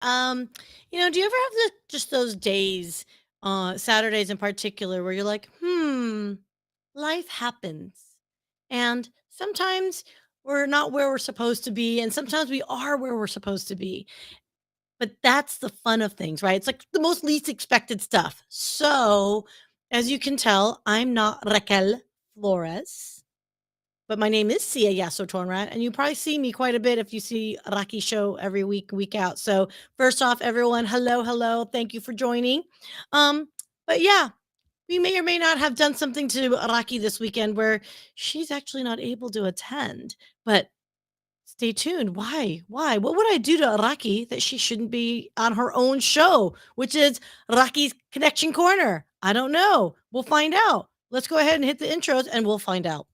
Um, do you ever have just those days, Saturdays in particular, where you're like, life happens. And sometimes we're not where we're supposed to be, and sometimes we are where we're supposed to be. But that's the fun of things, right? It's like the most least expected stuff. So, as you can tell, I'm not Raquel Flores. But my name is Sia Yasso Tornrat, and you probably see me quite a bit if you see Raqi show every week out. So first off, everyone, hello, hello. Thank you for joining. Um, but yeah, we may or may not have done something to Raqi this weekend where she's actually not able to attend. But stay tuned. Why? Why? What would I do to Raqi that she shouldn't be on her own show, which is Raqi's Connection Corner? I don't know. We'll find out. Let's go ahead and hit the intros and we'll find out.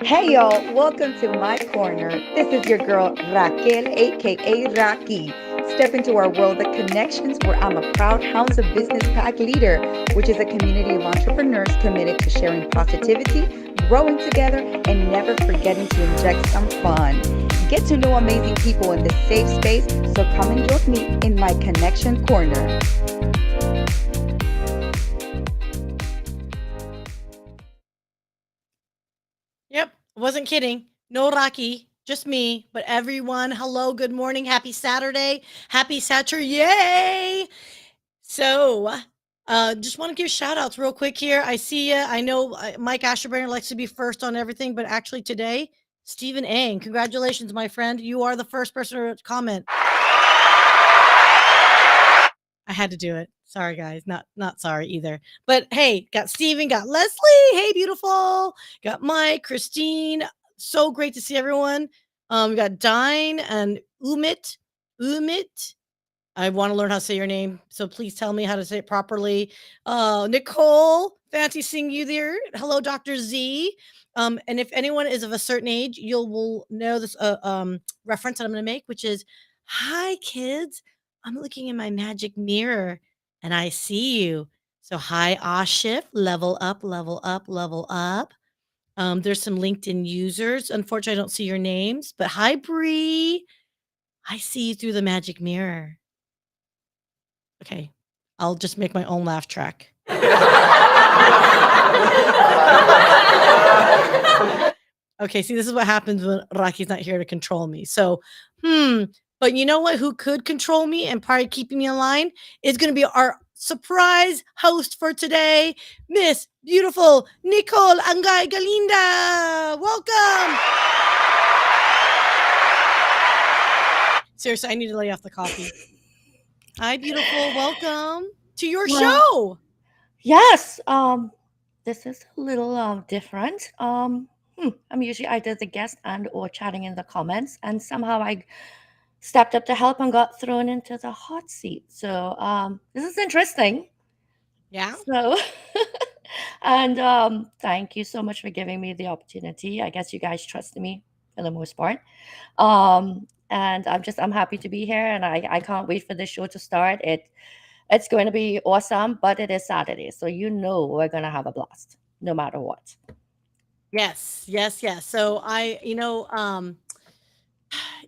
Hey y'all, welcome to my corner. This is your girl Raquel, aka Raqi. Step into our world of connections where I'm a proud Hounds of Business Pack leader, which is a community of entrepreneurs committed to sharing positivity, growing together, and never forgetting to inject some fun. Get to know amazing people in this safe space, so come and join me in my connection corner. Yep, wasn't kidding. No Raqi, just me. But everyone, hello, good morning, happy Saturday, happy Saturday, yay! So, just want to give shout outs real quick here. I see you. I know Mike Asherburner likes to be first on everything, but actually today, Stephen Ang, congratulations, my friend. You are the first person to comment. I had to do it. Sorry, guys. Not sorry either. But hey, got Steven, got Leslie. Hey, beautiful. Got Mike, Christine. So great to see everyone. We got Dine and Umit. Umit. I want to learn how to say your name, so please tell me how to say it properly. Nicole, fancy seeing you there. Hello, Dr. Z. And if anyone is of a certain age, you will know this reference that I'm going to make, which is, "Hi, kids. I'm looking in my magic mirror, and I see you." So, hi, Ashif. Level up, level up, level up. There's some LinkedIn users. Unfortunately, I don't see your names, but hi, Bree. I see you through the magic mirror. Okay, I'll just make my own laugh track. Okay, see, this is what happens when Raki's not here to control me. So, but you know what? Who could control me and probably keeping me in line is going to be our surprise host for today, Miss Beautiful Nicole Angay Galinda. Welcome. Seriously, I need to lay off the coffee. Hi, beautiful. Welcome to your Well, show. yes, this is a little different. I'm usually either the guest and or chatting in the comments, and somehow I stepped up to help and got thrown into the hot seat. So this is interesting. Yeah. So, and thank you so much for giving me the opportunity. I guess you guys trusted me for the most part. And I'm happy to be here, and I can't wait for this show to start. It's going to be awesome, but it is Saturday, so we're going to have a blast no matter what. Yes, yes, yes. So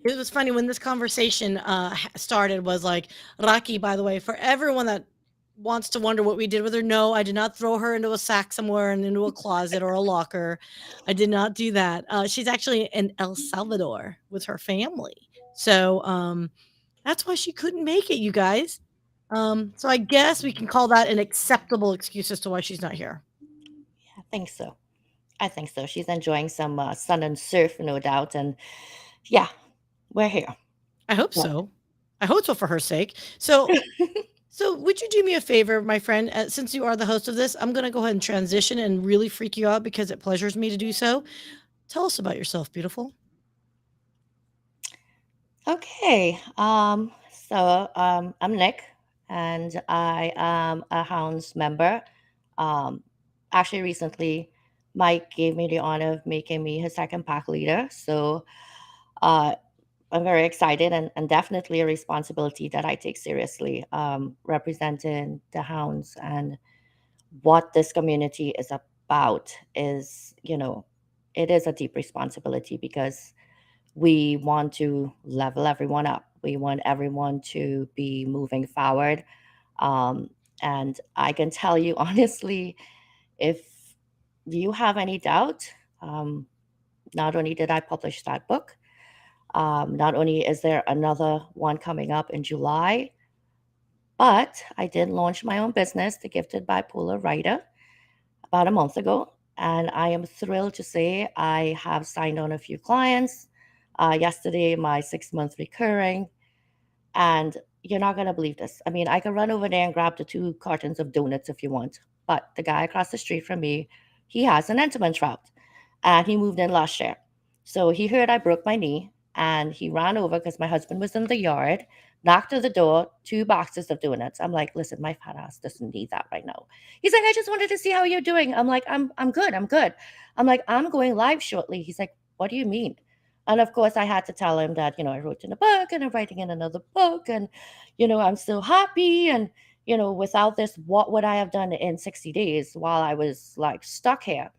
it was funny when this conversation started was like, Raqi, by the way, for everyone that wants to wonder what we did with her, no, I did not throw her into a sack somewhere and into a closet or a locker. I did not do that. She's actually in El Salvador with her family. So that's why she couldn't make it, you guys. So I guess we can call that an acceptable excuse as to why she's not here. I think so. I think so. She's enjoying some sun and surf, no doubt. And yeah, we're here. I hope Well, so. I hope so for her sake. So, would you do me a favor, my friend? Since you are the host of this, I'm going to go ahead and transition and really freak you out because it pleasures me to do so. Tell us about yourself, beautiful. okay. I'm Nick, and I am a Hounds member. Um, Actually, recently, Mike gave me the honor of making me his second pack leader. So uh, I'm very excited, and definitely a responsibility that I take seriously, representing the Hounds and what this community is about is, it is a deep responsibility because We want to level everyone up. We want everyone to be moving forward. Um, and I can tell you honestly, if you have any doubt, um, not only did I publish that book, not only is there another one coming up in July, but I did launch my own business, The Gifted Bipolar Writer, about a month ago. And I am thrilled to say I have signed on a few clients. Yesterday, my 6 month recurring. And you're not going to believe this. I mean, I can run over there and grab the 2 cartons of donuts if you want. But the guy across the street from me, he has an Entenmann's route and he moved in last year. So he heard I broke my knee and he ran over because my husband was in the yard, knocked on the door, 2 boxes of donuts. I'm like, listen, my fat ass doesn't need that right now. He's like, I just wanted to see how you're doing. I'm like, I'm good. I'm good. I'm like, I'm going live shortly. He's like, what do you mean? And of course, I had to tell him that, I wrote in a book and I'm writing in another book and, I'm still happy. And, without this, what would I have done in 60 days while I was like stuck here?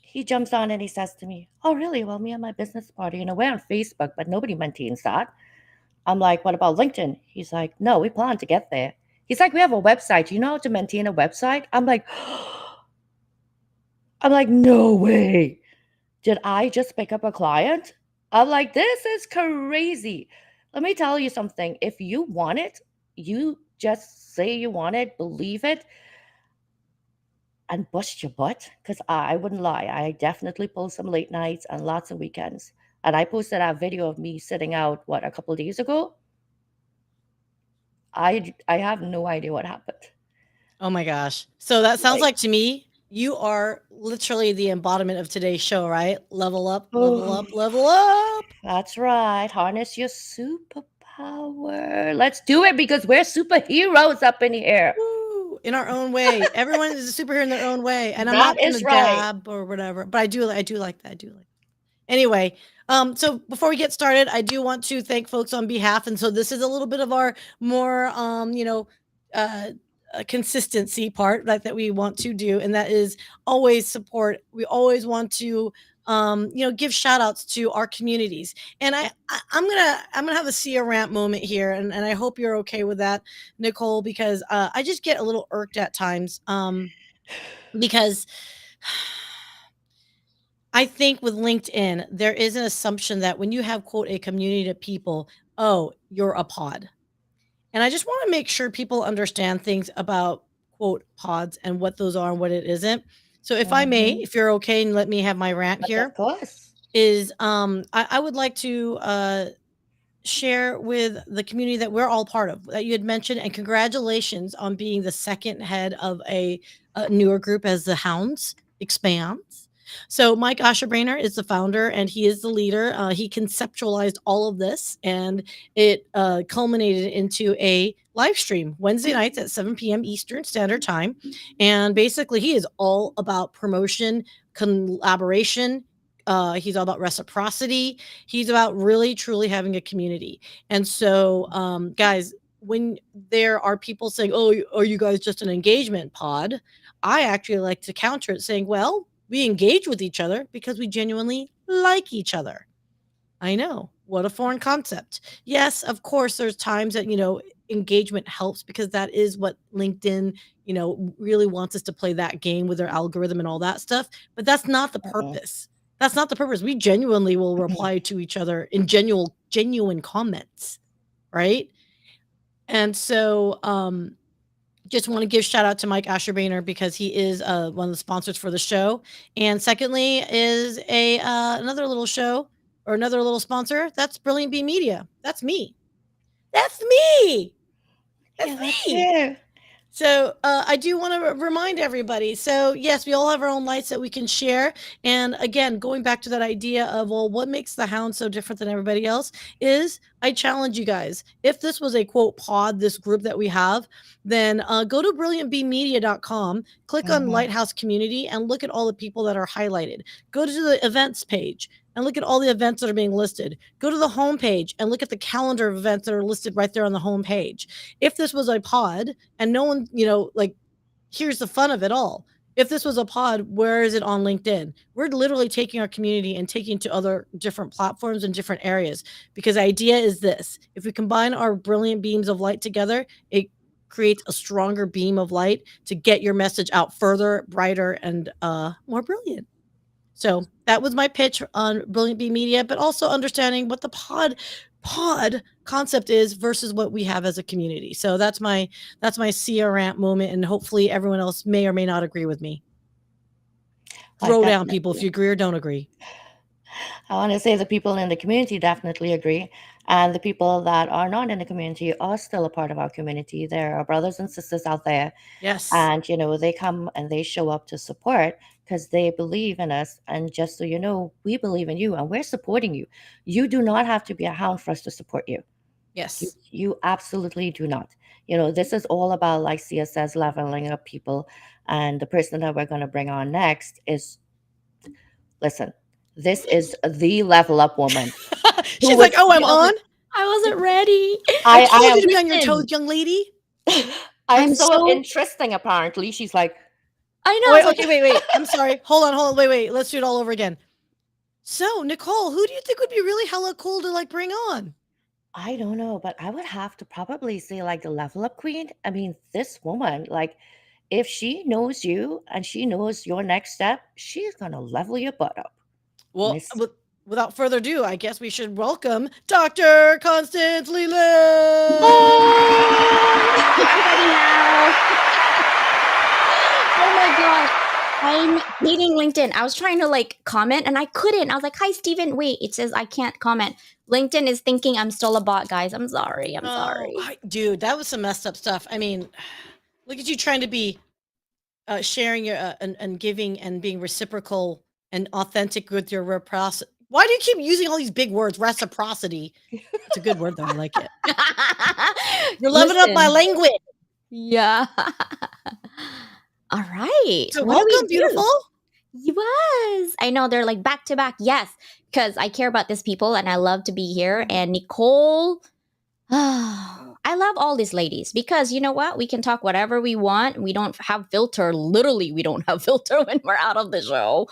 He jumps on and he says to me, oh, really? Well, me and my business partner, we're on Facebook, but nobody maintains that. I'm like, what about LinkedIn? He's like, no, we plan to get there. He's like, we have a website. Do you know how to maintain a website? I'm like, no way. Did I just pick up a client? I'm like, this is crazy. Let me tell you something. If you want it, you just say you want it, believe it, and bust your butt. Because I wouldn't lie. I definitely pulled some late nights and lots of weekends. And I posted that video of me sitting out, a couple days ago. I have no idea what happened. Oh my gosh. So that sounds Like, like to me, you are literally the embodiment of today's show, right? Level up, level oh, up, level up. that's right. Harness your superpower. Let's do it because we're superheroes up in here. Woo, in our own way. Everyone is a superhero in their own way. And I'm That not gonna is right. dab or whatever, but I do like that. I do like that. Anyway, so before we get started, I do want to thank folks on behalf. And so this is a little bit of our more, uh, consistency part that we want to do, and that is always support. We always want to, give shout outs to our communities. And I'm gonna have a Sia rant moment here, and I hope you're okay with that, Nicole, because I just get a little irked at times, because I think with LinkedIn, there is an assumption that when you have, quote, a community of people, oh, you're a pod. And I just want to make sure people understand things about, quote, pods and what those are and what it isn't. So if I may, Mhm. if you're okay and let me have my rant But of here, course. is I would like to share with the community that we're all part of that you had mentioned, and congratulations on being the second head of a newer group as the Hounds expands. So Mike Asherbrainer is the founder and he is the leader. He conceptualized all of this, and it culminated into a live stream Wednesday nights at 7 p.m. Eastern Standard Time. And basically, he is all about promotion, collaboration. He's all about reciprocity. He's about really truly having a community. And so, guys, when there are people saying, "Oh, are you guys just an engagement pod?" I actually like to counter it saying, "Well, we engage with each other because we genuinely like each other." I know. What a foreign concept. Yes, of course, there's times that, engagement helps because that is what LinkedIn, really wants us to play that game with their algorithm and all that stuff. But that's not the Mm-mm. purpose. That's not the purpose. We genuinely will reply to each other in genuine comments, right? And so, just want to give shout out to Mike Asherbainer because he is one of the sponsors for the show. And secondly, is a another little show or another little sponsor. That's Brilliant Bee Media. That's me. That's me. That's Yeah, that's me. you. So I do want to remind everybody. So yes, we all have our own lights that we can share. And again, going back to that idea of, well, what makes the Hound so different than everybody else is I challenge you guys. If this was a quote pod, this group that we have, then go to brilliantbmedia.com, click on Mhm. Lighthouse Community, and look at all the people that are highlighted. Go to the events page and look at all the events that are being listed. Go to the homepage and look at the calendar of events that are listed right there on the homepage. If this was a pod, and no one, like, here's the fun of it all. If this was a pod, where is it on LinkedIn? We're literally taking our community and taking to other different platforms and different areas, because the idea is this: if we combine our brilliant beams of light together, it creates a stronger beam of light to get your message out further, brighter, and more brilliant. So that was my pitch on Brilliant Bee Media, but also understanding what the pod concept is versus what we have as a community. So that's my Cia rant moment, and hopefully everyone else may or may not agree with me. Throw down, people, if you agree or don't agree. I want to say the people in the community definitely agree. And the people that are not in the community are still a part of our community. There are brothers and sisters out there. Yes. And, they come and they show up to support because they believe in us. And just so you know, we believe in you and we're supporting you. You do not have to be a hound for us to support you. Yes. You absolutely do not. This is all about, like Cia says, leveling up people. And the person that we're going to bring on next is, listen, this is the level up woman. She's like, "Oh, I'm on? I wasn't ready. I I told am you to be on your Listen. toes, young lady." I'm I'm so so interesting, apparently. She's like, I know. Wait, It's like, okay, wait. I'm sorry. Hold on. Wait. Let's do it all over again. So, Nicole, who do you think would be really hella cool to, like, bring on? I don't know, but I would have to probably say like the level up queen. I mean, this woman, like, if she knows you and she knows your next step, she's gonna level your butt up. Well, Miss without further ado, I guess we should welcome Dr. Constance Leland. everybody now. Oh my god. I'm hating LinkedIn. I was trying to like comment and I couldn't. I was like, "Hi, Steven." Wait, it says I can't comment. LinkedIn is thinking I'm still a bot, guys. I'm sorry. I'm sorry. Dude, that was some messed up stuff. I mean, look at you trying to be sharing your and giving and being reciprocal and authentic with your reciprocity. Why do you keep using all these big words? Reciprocity. It's a good word though. I like it. You're leveling up my Listen. language. Yeah. All right. So What do we welcome, do? beautiful. Yes. I know they're like back to back. Yes. Because I care about these people and I love to be here. And Nicole, I love all these ladies because you know what? We can talk whatever we want. We don't have filter. Literally, we don't have filter when we're out of the show.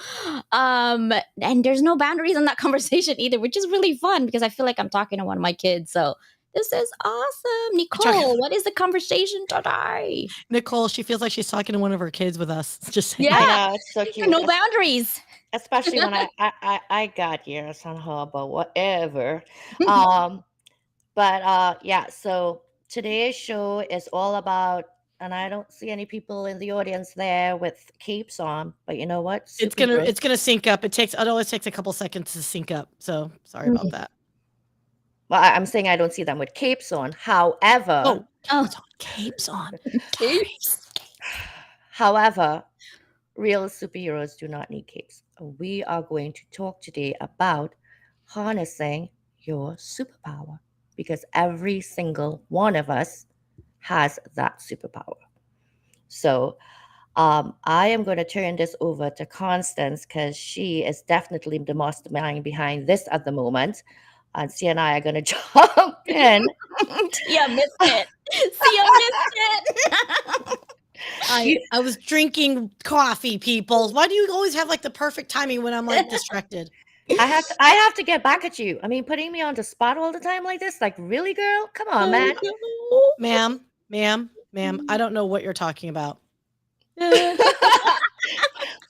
And there's no boundaries in that conversation either, which is really fun because I feel like I'm talking to one of my kids. So this is awesome. Nicole, what is the conversation today? Nicole, she feels like she's talking to one of her kids with us. Just saying. I Yeah. know, it's so cute. No boundaries. Especially when I got here somehow, but whatever. But yeah, so today's show is all about, and I don't see any people in the audience there with capes on, but you know what? Superheroes. It's gonna sync up. It always takes a couple seconds to sync up. So sorry about that. Well, I'm saying I don't see them with capes on. However, Capes on. Capes. however, real superheroes do not need capes. We are going to talk today about harnessing your superpower because every single one of us has that superpower. So I am going to turn this over to Constance because she is definitely the mastermind behind this at the moment. And Cia and I are going to jump in. Cia missed it. Cia missed it. I was drinking coffee, people. Why do you always have like the perfect timing when I'm like distracted? I have to get back at you. I mean, putting me on the spot all the time like this, like really, girl? Come on, man. Ma'am, I don't know what you're talking about.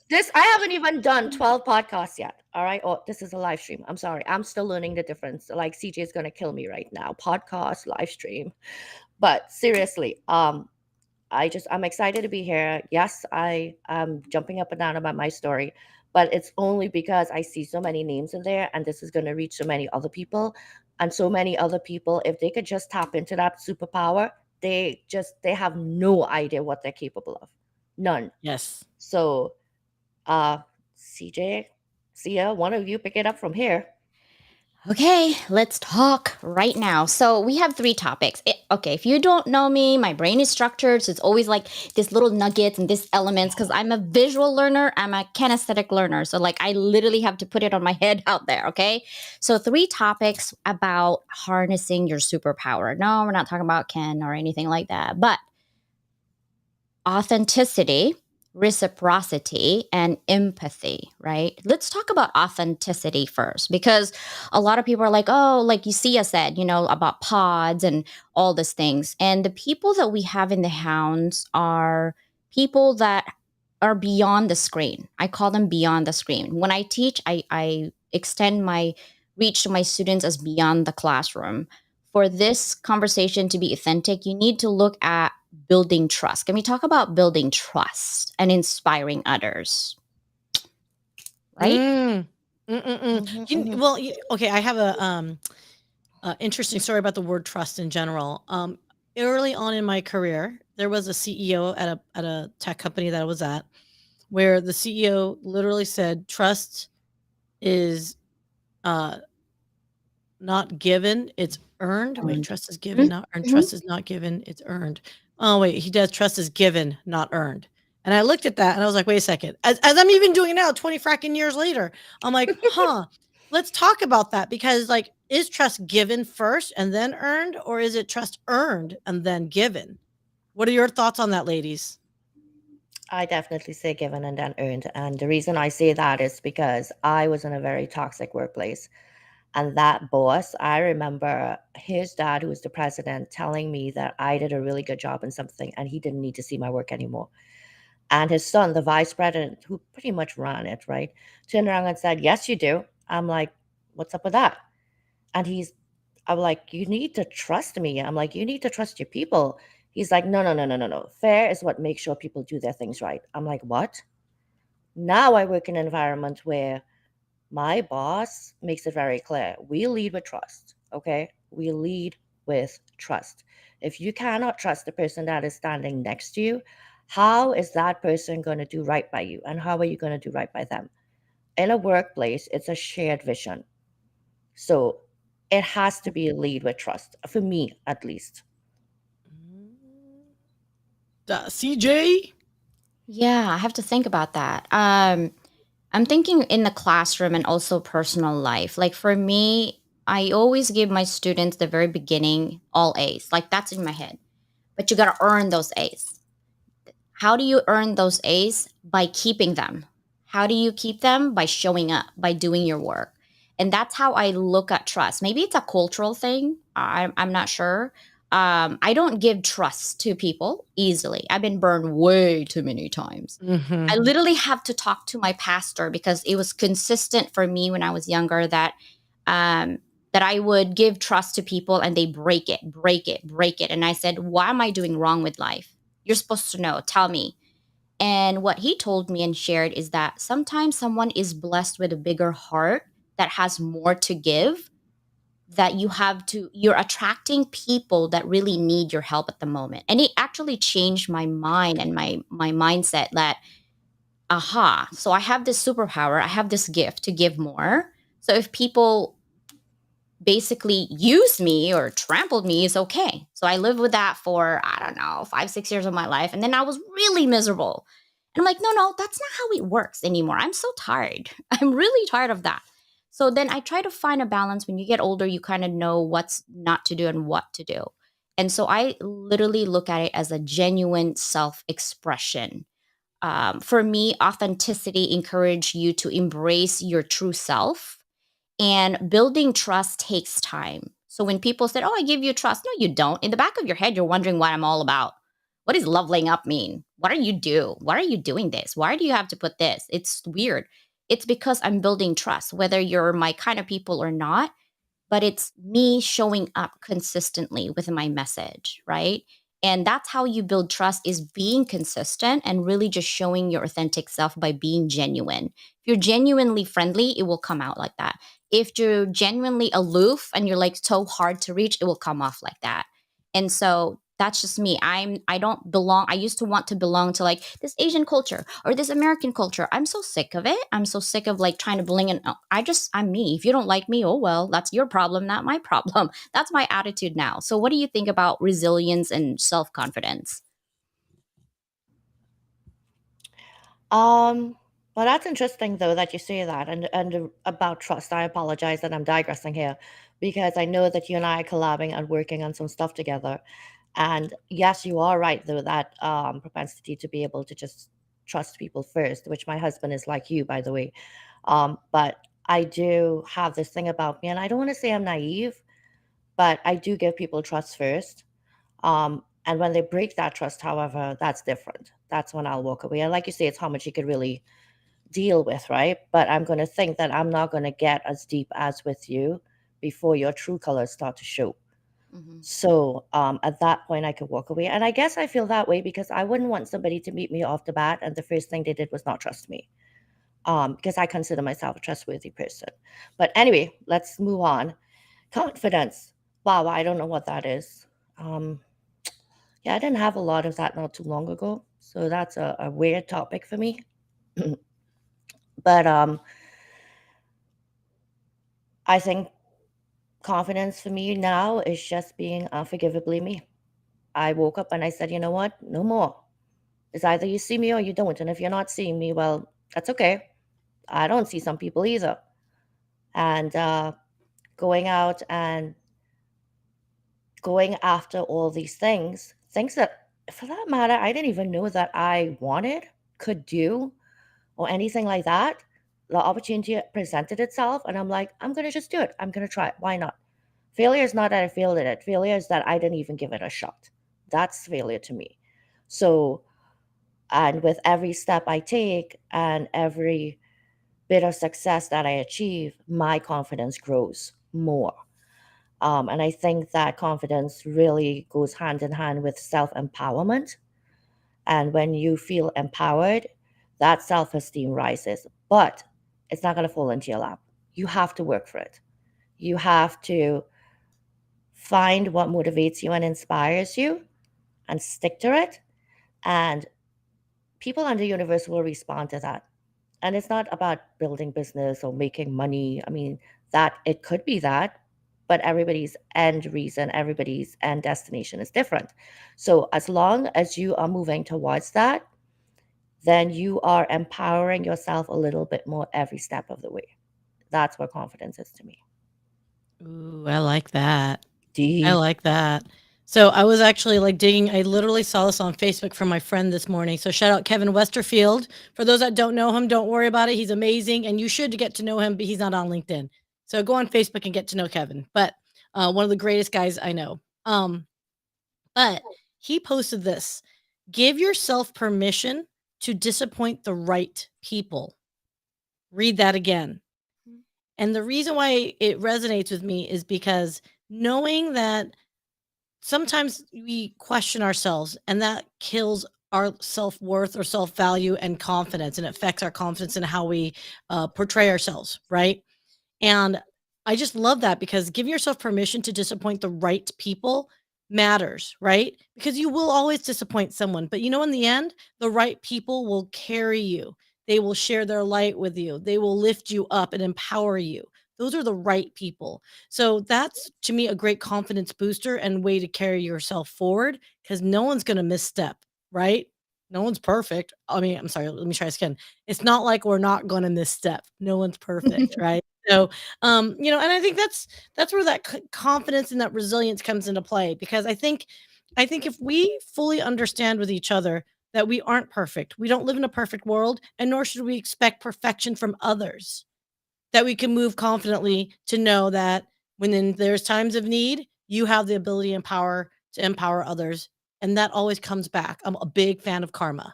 This I haven't even done 12 podcasts yet. All right. Oh, this is a live stream. I'm sorry. I'm still learning the difference. Like CJ is gonna kill me right now. Podcast, live stream. But seriously, I'm excited to be here. Yes, I am jumping up and down about my story, but it's only because I see so many names in there and this is gonna reach so many other people. And so many other people, if they could just tap into that superpower, they have no idea what they're capable of. None. Yes. So CJ, Cia, one of you pick it up from here. Okay, let's talk right now. So we have 3 topics. Okay, if you don't know me, my brain is structured, so it's always like this little nuggets and this elements because I'm a visual learner, I'm a kinesthetic learner. So like I literally have to put it on my head out there, okay? So 3 topics about harnessing your superpower. No, we're not talking about Ken or anything like that, but authenticity, reciprocity and empathy, right? Let's talk about authenticity first, because a lot of people are like, oh, like you see, I said, about pods and all these things. And the people that we have in the hounds are people that are beyond the screen. I call them beyond the screen. When I teach, I extend my reach to my students as beyond the classroom. For this conversation to be authentic, you need to look at building trust. Can we talk about building trust and inspiring others? Right? Mm. Mm-mm-mm. Mhm, mhm. Okay, I have a interesting story about the word trust in general. Early on in my career, there was a CEO at a tech company that I was at, where the CEO literally said, "Trust is uh, not given, it's earned." Wait, And trust is given, mhm, not earned. mhm. Trust is not given, it's earned. Oh, wait, he does trust is given, not earned. And I looked at that and I was like, wait a second. As I'm even doing it now, 20 fracking years later, I'm like, huh, let's talk about that because, like, is trust given first and then earned, or is it trust earned and then given? What are your thoughts on that, ladies? I definitely say given and then earned. And the reason I say that is because I was in a very toxic workplace. And that boss, I remember his dad, who was the president, telling me that I did a really good job in something and he didn't need to see my work anymore. And his son, the vice president, who pretty much ran it, right, turned around and said, yes, you do. I'm like, what's up with that? And I'm like, you need to trust me. I'm like, you need to trust your people. He's like, no, no, no, no, no, no. Fair is what makes sure people do their things right. I'm like, what? Now I work in an environment where my boss makes it very clear. We lead with trust. Okay. We lead with trust. If you cannot trust the person that is standing next to you, how is that person going to do right by you? And how are you going to do right by them? In a workplace, it's a shared vision. So it has to be a lead with trust, for me at least. Mm, CJ? Yeah, I have to think about that. I'm thinking in the classroom and also personal life. Like for me, I always give my students the very beginning all A's. Like that's in my head. But you got to earn those A's. How do you earn those A's? By keeping them. How do you keep them? By showing up, by doing your work. And that's how I look at trust. Maybe it's a cultural thing. I'm not sure. I don't give trust to people easily. I've been burned way too many times. I Mhm. literally have to talk to my pastor because it was consistent for me when I was younger um, that I would give trust to people and they break it, break it, break it. And I said, what am I doing wrong with life? You're supposed to know. Tell me. And what he told me and shared is that sometimes someone is blessed with a bigger heart that has more to give, that you're attracting people that really need your help at the moment. And it actually changed my mind and my mindset that, aha, so I have this superpower, I have this gift to give more. So if people basically used me or trampled me, is okay. So I lived with that for, I don't know, 5, 6 years of my life. And then I was really miserable. And I'm like, no, no, that's not how it works anymore. I'm so tired. I'm really tired of that. So then I try to find a balance. When you get older, you kind of know what's not to do and what to do. And so I literally look at it as a genuine self expression. For me, authenticity encourage you to embrace your true self, and building trust takes time. So when people said, "Oh, I give you trust," no, you don't. In the back of your head, you're wondering what I'm all about. What does leveling up mean? What are you do? Why are you doing this? Why do you have to put this? It's weird. It's because I'm building trust, whether you're my kind of people or not, but it's me showing up consistently with my message, right? And that's how you build trust, is being consistent and really just showing your authentic self by being genuine. If you're genuinely friendly, it will come out like that. If you're genuinely aloof and you're like so hard to reach, it will come off like that. And so that's just me. I don't belong. I used to want to belong to like this Asian culture or this American culture. I'm so sick of it. I'm so sick of like trying to bling and I'm me. If you don't like me, oh well, that's your problem, not my problem. That's my attitude now. So what do you think about resilience and self-confidence? Um, well, that's interesting though that you say that, and about trust. I apologize that I'm digressing here, because I know that you and I are collabing and working on some stuff together. And yes, you are right though, that propensity to be able to just trust people first, which my husband is like you, by the way. But I do have this thing about me, and I don't want to say I'm naive, but I do give people trust first. And when they break that trust, however, that's different. That's when I'll walk away. And like you say, it's how much you could really deal with, right? But I'm going to think that I'm not going to get as deep as with you before your true colors start to show. Mhm. So at that point, I could walk away. And I guess I feel that way because I wouldn't want somebody to meet me off the bat, and the first thing they did was not trust me, because I consider myself a trustworthy person. But anyway, let's move on. Confidence. Wow, I don't know what that is. Yeah, I didn't have a lot of that not too long ago. So that's a weird topic for me. But I think confidence for me now is just being unforgivably me. I woke up and I said, you know what? No more. It's either you see me or you don't. And if you're not seeing me, well, that's okay. I don't see some people either. And going out and going after all these things that, for that matter, I didn't even know that I wanted, could do, or anything like that. The opportunity presented itself, and I'm like, I'm going to just do it. I'm going to try it. Why not? Failure is not that I failed at it. Failure is that I didn't even give it a shot. That's failure to me. So, and with every step I take and every bit of success that I achieve, my confidence grows more. And I think that confidence really goes hand in hand with self empowerment. And when you feel empowered, that self esteem rises. But it's not going to fall into your lap. You have to work for it. You have to find what motivates you and inspires you and stick to it. And people in the universe will respond to that. And it's not about building business or making money. I mean, that it could be that, but everybody's end reason, everybody's end destination is different. So as long as you are moving towards that, then you are empowering yourself a little bit more every step of the way. That's what confidence is to me. Ooh, I like that. I Deep. like that. So I was actually like digging. I literally saw this on Facebook from my friend this morning. So shout out Kevin Westerfield. For those that don't know him, don't worry about it. He's amazing, and you should get to know him, but he's not on LinkedIn. So go on Facebook and get to know Kevin. But one of the greatest guys I know. But he posted this: give yourself permission to disappoint the right people. Read that again. And the reason why it resonates with me is because knowing that sometimes we question ourselves and that kills our self-worth or self-value and confidence, and it affects our confidence in how we portray ourselves, right? And I just love that because giving yourself permission to disappoint the right people matters, right? Because you will always disappoint someone, but you know, in the end, the right people will carry you. They will share their light with you. They will lift you up and empower you. Those are the right people. So that's to me a great confidence booster and way to carry yourself forward because no one's going to misstep, right? No one's perfect. I mean, I'm sorry, let me try this again. It's not like we're not going to misstep. No one's perfect, right? So, and I think that's where that confidence and that resilience comes into play because I think if we fully understand with each other that we aren't perfect, we don't live in a perfect world, and nor should we expect perfection from others. That we can move confidently to know that there's times of need, you have the ability and power to empower others, and that always comes back. I'm a big fan of karma.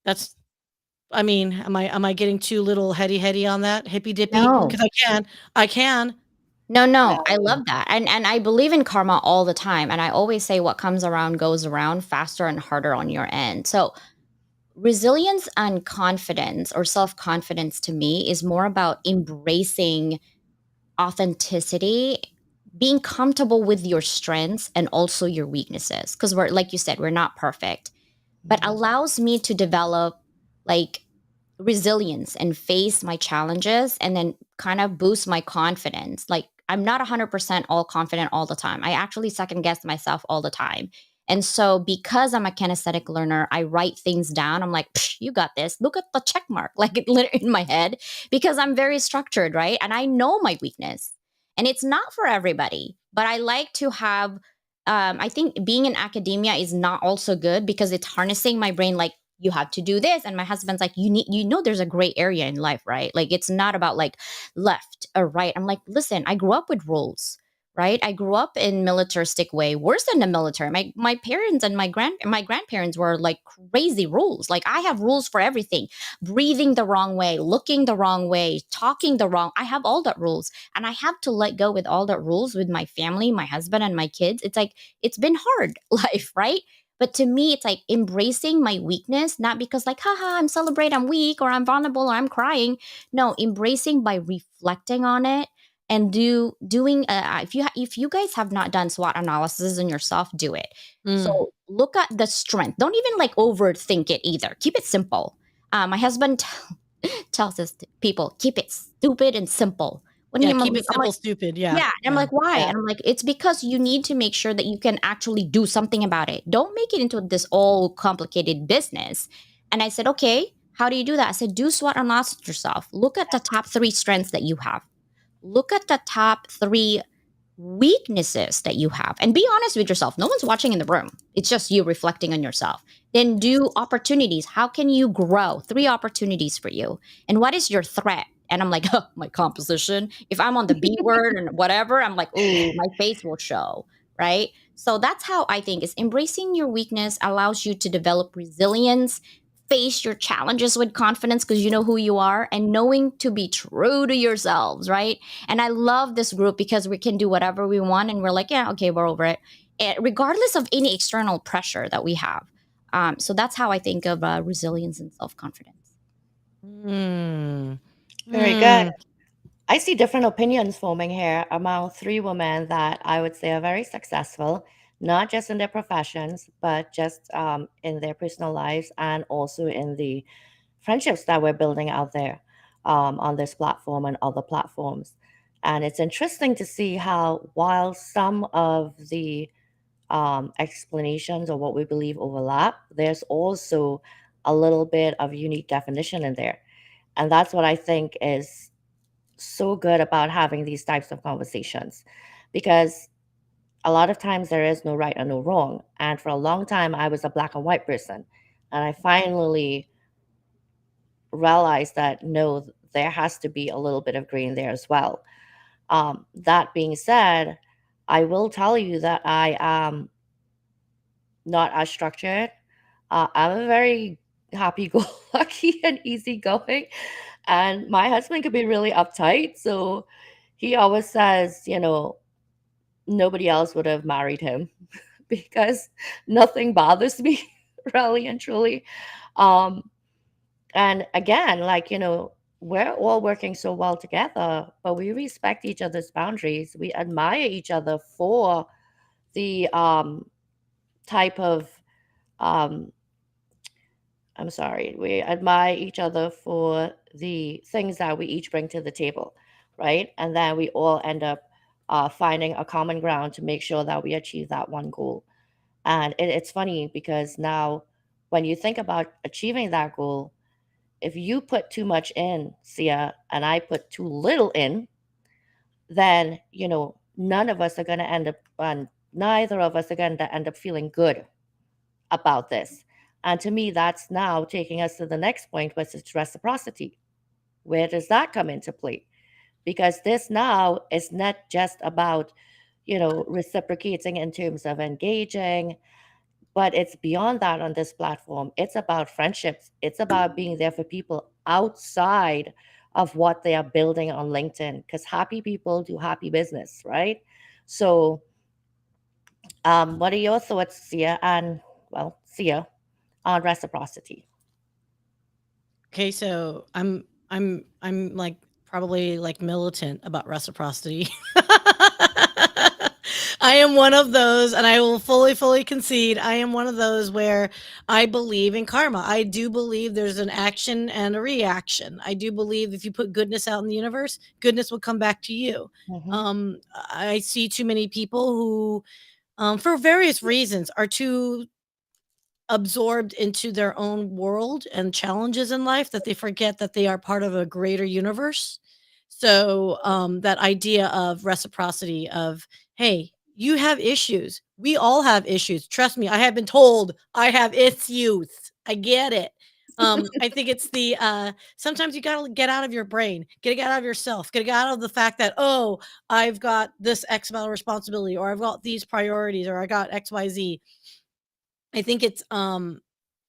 That's I mean, am I getting too little heady on that? Hippy dippy? No. Because I can. No, no, I No. love that. And I believe in karma all the time. And I always say what comes around goes around faster and harder on your end. So resilience and confidence or self-confidence to me is more about embracing authenticity, being comfortable with your strengths and also your weaknesses. Because we're like you said, we're not perfect, but Mhm. allows me to develop like resilience and face my challenges and then kind of boost my confidence. Like I'm not 100% all confident all the time. I actually second guess myself all the time. And so because I'm a kinesthetic learner, I write things down. I'm like, "Psh, you got this. Look at the check mark," like it lit in my head because I'm very structured, right? And I know my weakness. And it's not for everybody, but I like to have I think being in academia is not also good because it's harnessing my brain like you have to do this. And my husband's like, there's a gray area in life, right? Like, it's not about like left or right. I'm like, listen, I grew up with rules, right? I grew up in militaristic way, worse than the military. My parents and my grandparents were like crazy rules. Like, I have rules for everything. Breathing the wrong way, looking the wrong way, talking the wrong. I have all that rules, and I have to let go with all that rules with my family, my husband and my kids. It's like, it's been hard life, right? But to me, it's like embracing my weakness, not because like, haha, I'm celebrate, I'm weak, or I'm vulnerable, or I'm crying. No, embracing by reflecting on it and doing. If you guys have not done SWOT analysis on yourself, do it. Mm. So look at the strength. Don't even like overthink it either. Keep it simple. My husband tells us people keep it stupid and simple. When Yeah, he, keep it I'm like, simple, stupid. Yeah, yeah, and I'm yeah. like, why? Yeah. And I'm like, it's because you need to make sure that you can actually do something about it. Don't make it into this all complicated business. And I said, okay, how do you do that? I said, do SWOT analysis yourself. Look at the top 3 strengths that you have. Look at the top 3 weaknesses that you have, and be honest with yourself. No one's watching in the room. It's just you reflecting on yourself. Then do opportunities. How can you grow? 3 opportunities for you. And what is your threat? And I'm like, oh, my composition. If I'm on the B word and whatever, I'm like, oh, my face will show. Right. So that's how I think is embracing your weakness allows you to develop resilience, face your challenges with confidence because you know who you are, and knowing to be true to yourselves. Right. And I love this group because we can do whatever we want, and we're like, yeah, okay, we're over it, regardless of any external pressure that we have. So that's how I think of resilience and self confidence. Mm. Very good. Mm. I see different opinions forming here among 3 women that I would say are very successful, not just in their professions, but just in their personal lives and also in the friendships that we're building out there on this platform and other platforms. And it's interesting to see how, while some of the explanations or what we believe overlap, there's also a little bit of unique definition in there. And that's what I think is so good about having these types of conversations, because a lot of times there is no right or no wrong. And for a long time, I was a black and white person. And I finally realized that no, there has to be a little bit of gray in there as well. That being said, I will tell you that I am not as structured. I'm a very happy go lucky and easygoing. And my husband could be really uptight. So he always says, nobody else would have married him because nothing bothers me, really and truly. Um, and again, like, we're all working so well together, but we respect each other's boundaries. We admire each other for the type of um, I'm sorry, we admire each other for the things that we each bring to the table, right? And then we all end up finding a common ground to make sure that we achieve that one goal. And it's funny because now, when you think about achieving that goal, if you put too much in, Sia, and I put too little in, then, none of us are going to end up, and neither of us are going to end up feeling good about this. And to me, that's now taking us to the next point, which is reciprocity. Where does that come into play? Because this now is not just about, reciprocating in terms of engaging, but it's beyond that on this platform. It's about friendships. It's about being there for people outside of what they are building on LinkedIn, because happy people do happy business, right? So, what are your thoughts, Sia, Sia, on reciprocity? Okay, so I'm like probably like militant about reciprocity. I am one of those, and I will fully concede. I am one of those where I believe in karma. I do believe there's an action and a reaction. I do believe if you put goodness out in the universe, goodness will come back to you. Hmm. Um, I see too many people who, for various reasons, are too absorbed into their own world and challenges in life that they forget that they are part of a greater universe. So, that idea of reciprocity of, "Hey, you have issues. We all have issues. Trust me, I have been told I have issues." I get it. I think it's the sometimes you gotta get out of your brain, get out of yourself, get out of the fact that, oh, I've got this X amount of responsibility, or I've got these priorities, or I got XYZ. I think it's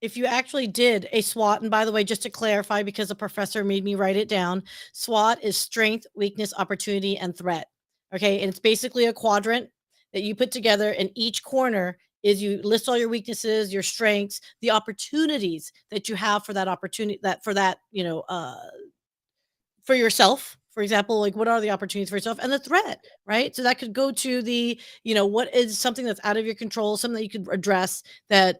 if you actually did a SWOT, and by the way, just to clarify, because the professor made me write it down, SWOT is strength, weakness, opportunity, and threat. Okay. And it's basically a quadrant that you put together, and each corner is you list all your weaknesses, your strengths, the opportunities that you have for that opportunity, that for that, for yourself, for example, like what are the opportunities for yourself, and the threat, right? So that could go to the, what is something that's out of your control, something that you could address, that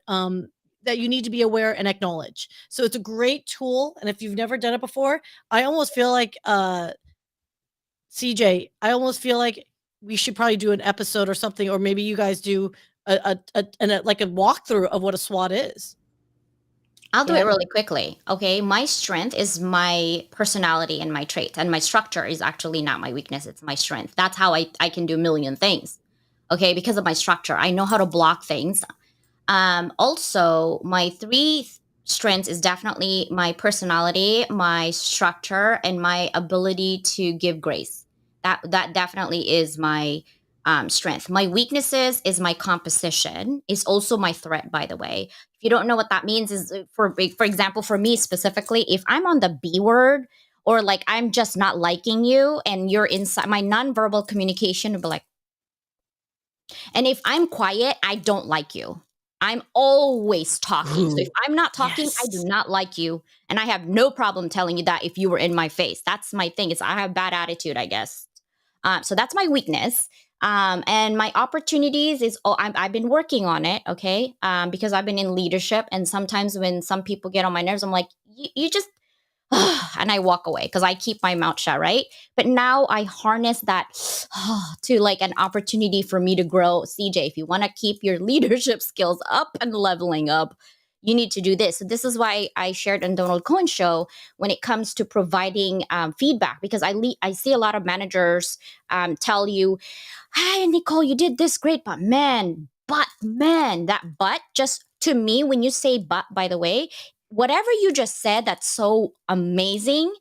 you need to be aware and acknowledge. So it's a great tool. And if you've never done it before, I almost feel like CJ, I almost feel like we should probably do an episode or something, or maybe you guys do like a walkthrough of what a SWOT is. I'll do it Yeah. really quickly. Okay. My strength is my personality and my trait, and my structure is actually not my weakness. It's my strength. That's how I can do a million things. Okay. Because of my structure, I know how to block things. Also, my three strengths is definitely my personality, my structure, and my ability to give grace. That definitely is my strength. My weaknesses is my composition. Is also my threat. By the way, if you don't know what that means, is for example, for me specifically, if I'm on the B word, or like I'm just not liking you, and you're inside, my nonverbal communication will be like, and if I'm quiet, I don't like you. I'm always talking. So if Ooh, I'm not talking, I do yes. not like you. And I have no problem telling you that if you were in my face. That's my thing. Is I have bad attitude, I guess. So that's my weakness. And my opportunities is, I've been working on it, okay? Because I've been in leadership. And sometimes when some people get on my nerves, I'm like, you just, and I walk away because I keep my mouth shut, right? But now I harness that to like an opportunity for me to grow. CJ, if you want to keep your leadership skills up and leveling up, you need to do this. So this is why I shared on Donald Cohen's show when it comes to providing feedback, because I see a lot of managers tell you, "Hey, Nicole, you did this great, but man, that but just to me, when you say but, by the way, whatever you just said that's so amazing,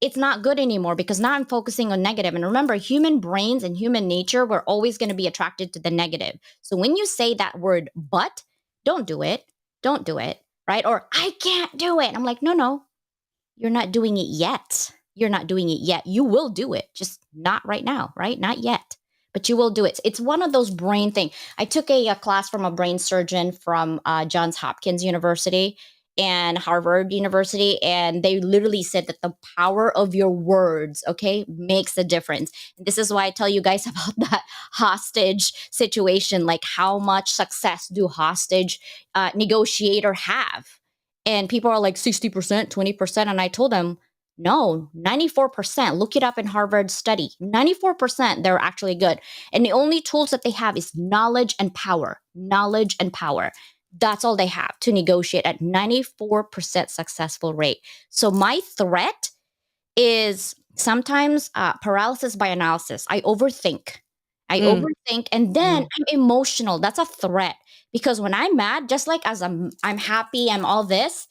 it's not good anymore because now I'm focusing on negative. And remember, human brains and human nature, we're always going to be attracted to the negative. So when you say that word but, don't do it. Don't do it. Right? Or I can't do it. I'm like, no, you're not doing it yet. You're not doing it yet. You will do it, just not right now, right? Not yet. But you will do it. It's one of those brain thing. I took a class from a brain surgeon from Johns Hopkins University and Harvard University, and they literally said that the power of your words, okay, makes a difference. And this is why I tell you guys about that hostage situation. Like, how much success do hostage negotiator have? And people are like 60%, 20%. And I told them, no, 94%. Look it up in Harvard study. 94%, they're actually good. And the only tools that they have is knowledge and power. Knowledge and power. That's all they have to negotiate at 94% successful rate. So my threat is sometimes paralysis by analysis. I overthink. I Mm, overthink, and then mm, I'm emotional. That's a threat because when I'm mad, just like as I'm happy, I'm all this.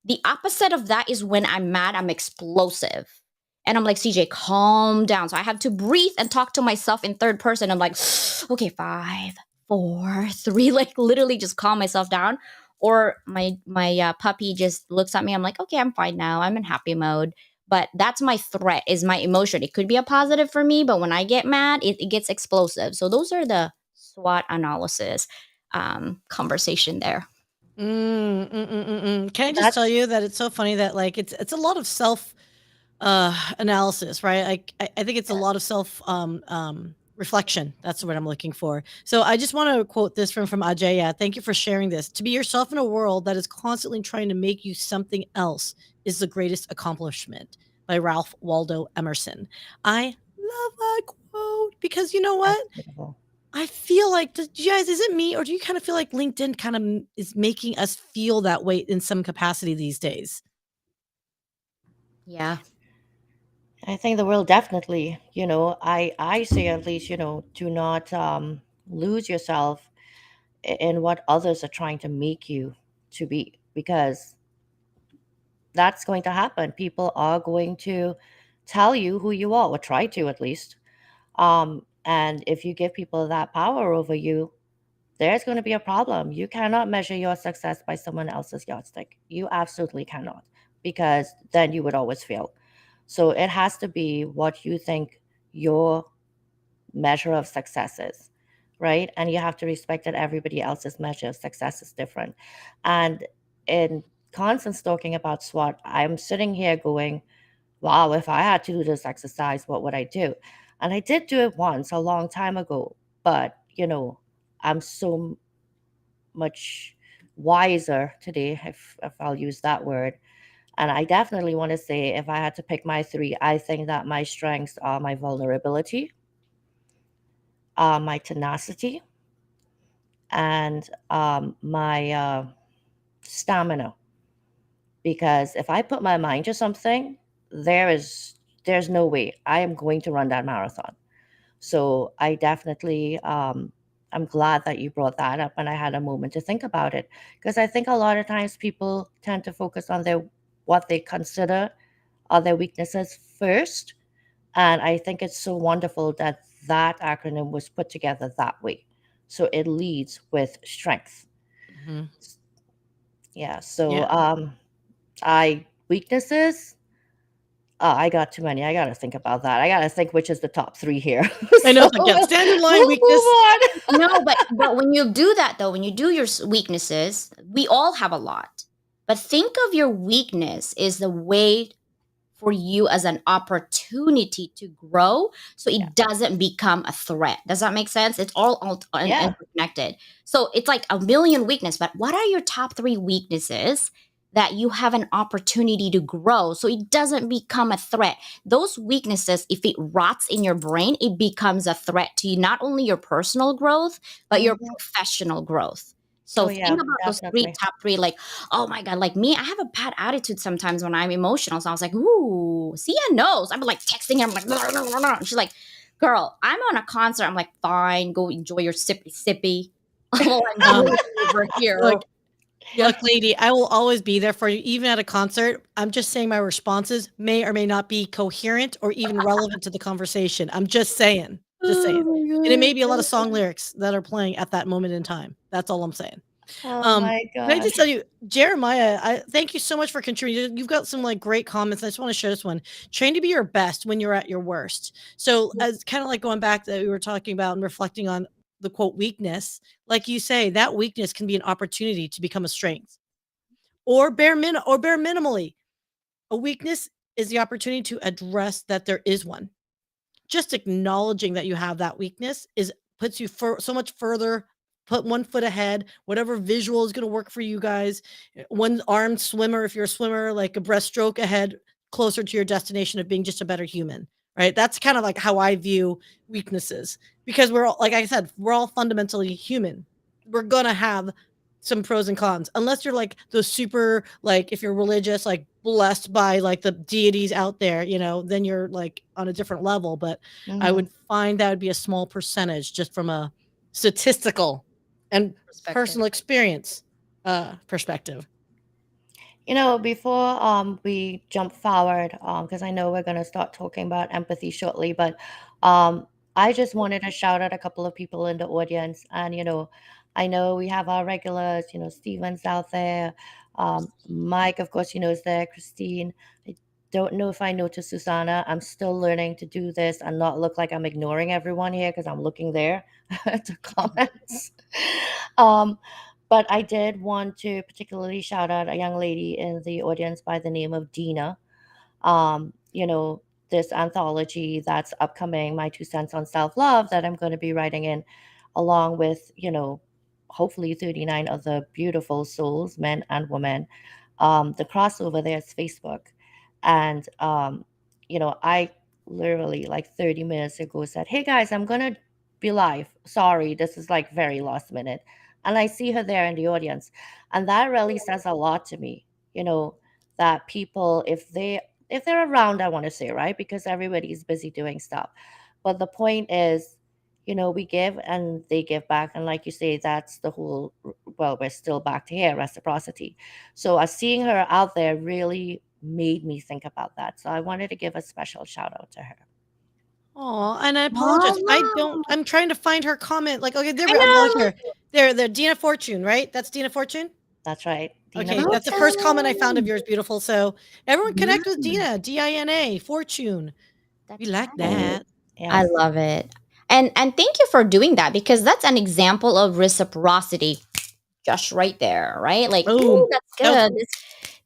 The opposite of that is when I'm mad, I'm explosive. And I'm like, CJ, calm down. So I have to breathe and talk to myself in third person. I'm like, okay, 5, 4, 3, like literally just calm myself down. Or my puppy just looks at me. I'm like, okay, I'm fine now. I'm in happy mode. But that's my threat, is my emotion. It could be a positive for me, but when I get mad, it gets explosive. So those are the SWOT analysis conversation there. Can I just tell That's you that it's so funny that like it's a lot of self analysis, right? Like I think it's a lot of self reflection. That's what I'm looking for. So I just want to quote this from Ajaya. Thank you for sharing this. To be yourself in a world that is constantly trying to make you something else is the greatest accomplishment, by Ralph Waldo Emerson. I love that quote because you know that's what? beautiful. I feel like, do you guys, is it me or do you kind of feel like LinkedIn kind of is making us feel that way in some capacity these days? Yeah. I think the world definitely, I say at least, do not lose yourself in what others are trying to make you to be. because that's going to happen. People are going to tell you who you are, or try to at least. And if you give people that power over you, there's going to be a problem. You cannot measure your success by someone else's yardstick. You absolutely cannot, because then you would always fail. So it has to be what you think your measure of success is, right? And you have to respect that everybody else's measure of success is different. And in constant talking about SWOT, I'm sitting here going, wow, if I had to do this exercise, what would I do? And I did do it once a long time ago, but I'm so much wiser today, if I'll use that word. And I definitely want to say, if I had to pick my three, I think that my strengths are my vulnerability, my tenacity, and my stamina. Because if I put my mind to something, there is there's no way I am going to run that marathon. So I definitely, I'm glad that you brought that up, and I had a moment to think about it, because I think a lot of times people tend to focus on their what they consider are their weaknesses first, and I think it's so wonderful that that acronym was put together that way. So it leads with strength. Mhm. Yeah. So Yeah. I weaknesses. I got too many. I got to think about that. I got to think which is the top three here. I know So it's like, yeah, standard line we'll move weakness. on. No, but when you do that though, when you do your weaknesses, we all have a lot. But think of your weakness is the way for you as an opportunity to grow, so Yeah. it doesn't become a threat. Does that make sense? It's all Yeah. interconnected. So it's like a million weaknesses, but what are your top three weaknesses that you have an opportunity to grow so it doesn't become a threat? Those weaknesses, if it rots in your brain, it becomes a threat to you, not only your personal growth but your Hmm. professional growth. Oh So yeah, think about those three definitely. top three. Like, oh my God, like me, I have a bad attitude sometimes when I'm emotional. So I was like, ooh, Sia knows. I'm like texting her. I'm like, blah, blah, blah, blah. She's like, girl, I'm on a concert. I'm like, fine, go enjoy your sippy sippy while I'm Um, drinking over here. look, look, lady, I will always be there for you, even at a concert. I'm just saying my responses may or may not be coherent or even relevant to the conversation. I'm just saying, just saying. Oh my And it may god. be a lot of song Okay. lyrics that are playing at that moment in time. That's all I'm saying. Oh Um, my can I just gosh. tell you, Jeremiah, I thank you so much for contributing. You've got some like great comments. I just want to share this one. Train to be your best when you're at your worst. So as kind of like going back that we were talking about and reflecting on the quote weakness, like you say, that weakness can be an opportunity to become a strength. Or bare minimally. A weakness is the opportunity to address that there is one. Just acknowledging that you have that weakness is puts you so much further, put one foot ahead, whatever visual is going to work for you guys. One armed swimmer, if you're a swimmer, like a breaststroke ahead, closer to your destination of being just a better human, right? That's kind of like how I view weaknesses, because we're all, like I said, we're all fundamentally human. We're gonna have some pros and cons, unless you're like those super, like if you're religious, like blessed by like the deities out there, then you're like on a different level. But I Hmm. would find that would be a small percentage just from a statistical and Perspective. personal experience perspective. Before we jump forward, because I know we're gonna start talking about empathy shortly, but um, I just wanted to shout out a couple of people in the audience, and I know we have our regulars, Steven's out there, Mike, of course, is there, Christine. I don't know if I noticed Susanna. I'm still learning to do this and not look like I'm ignoring everyone here because I'm looking there to comments. Um, but I did want to particularly shout out a young lady in the audience by the name of Dina. This anthology that's upcoming, My Two Cents on Self Love, that I'm going to be writing in, along with, hopefully 39 other beautiful souls, men and women. The crossover there is Facebook. And, I literally like 30 minutes ago said, hey guys, I'm going to be live. Sorry, this is like very last minute. And I see her there in the audience. And that really says a lot to me, that people, if they're around, I want to say, right? Because everybody's busy doing stuff. But the point is, we give and they give back. And like you say, that's the whole well, we're still back to here, reciprocity. So seeing her out there really made me think about that. So I wanted to give a special shout out to her. Oh, and I apologize. Mama. I'm trying to find her comment. Like, okay, there I we oh, know. here. There, the Dina Fortune, right? That's Dina Fortune? That's right. Dina Okay, that's the Fortune. first comment I found of Awesome. yours, beautiful. So everyone connect with Mm, Dina, Dina, Fortune. We that's like right. that. I Yes. love it. And thank you for doing that because that's an example of reciprocity just right there, right? Like, Boom. ooh, that's That was good.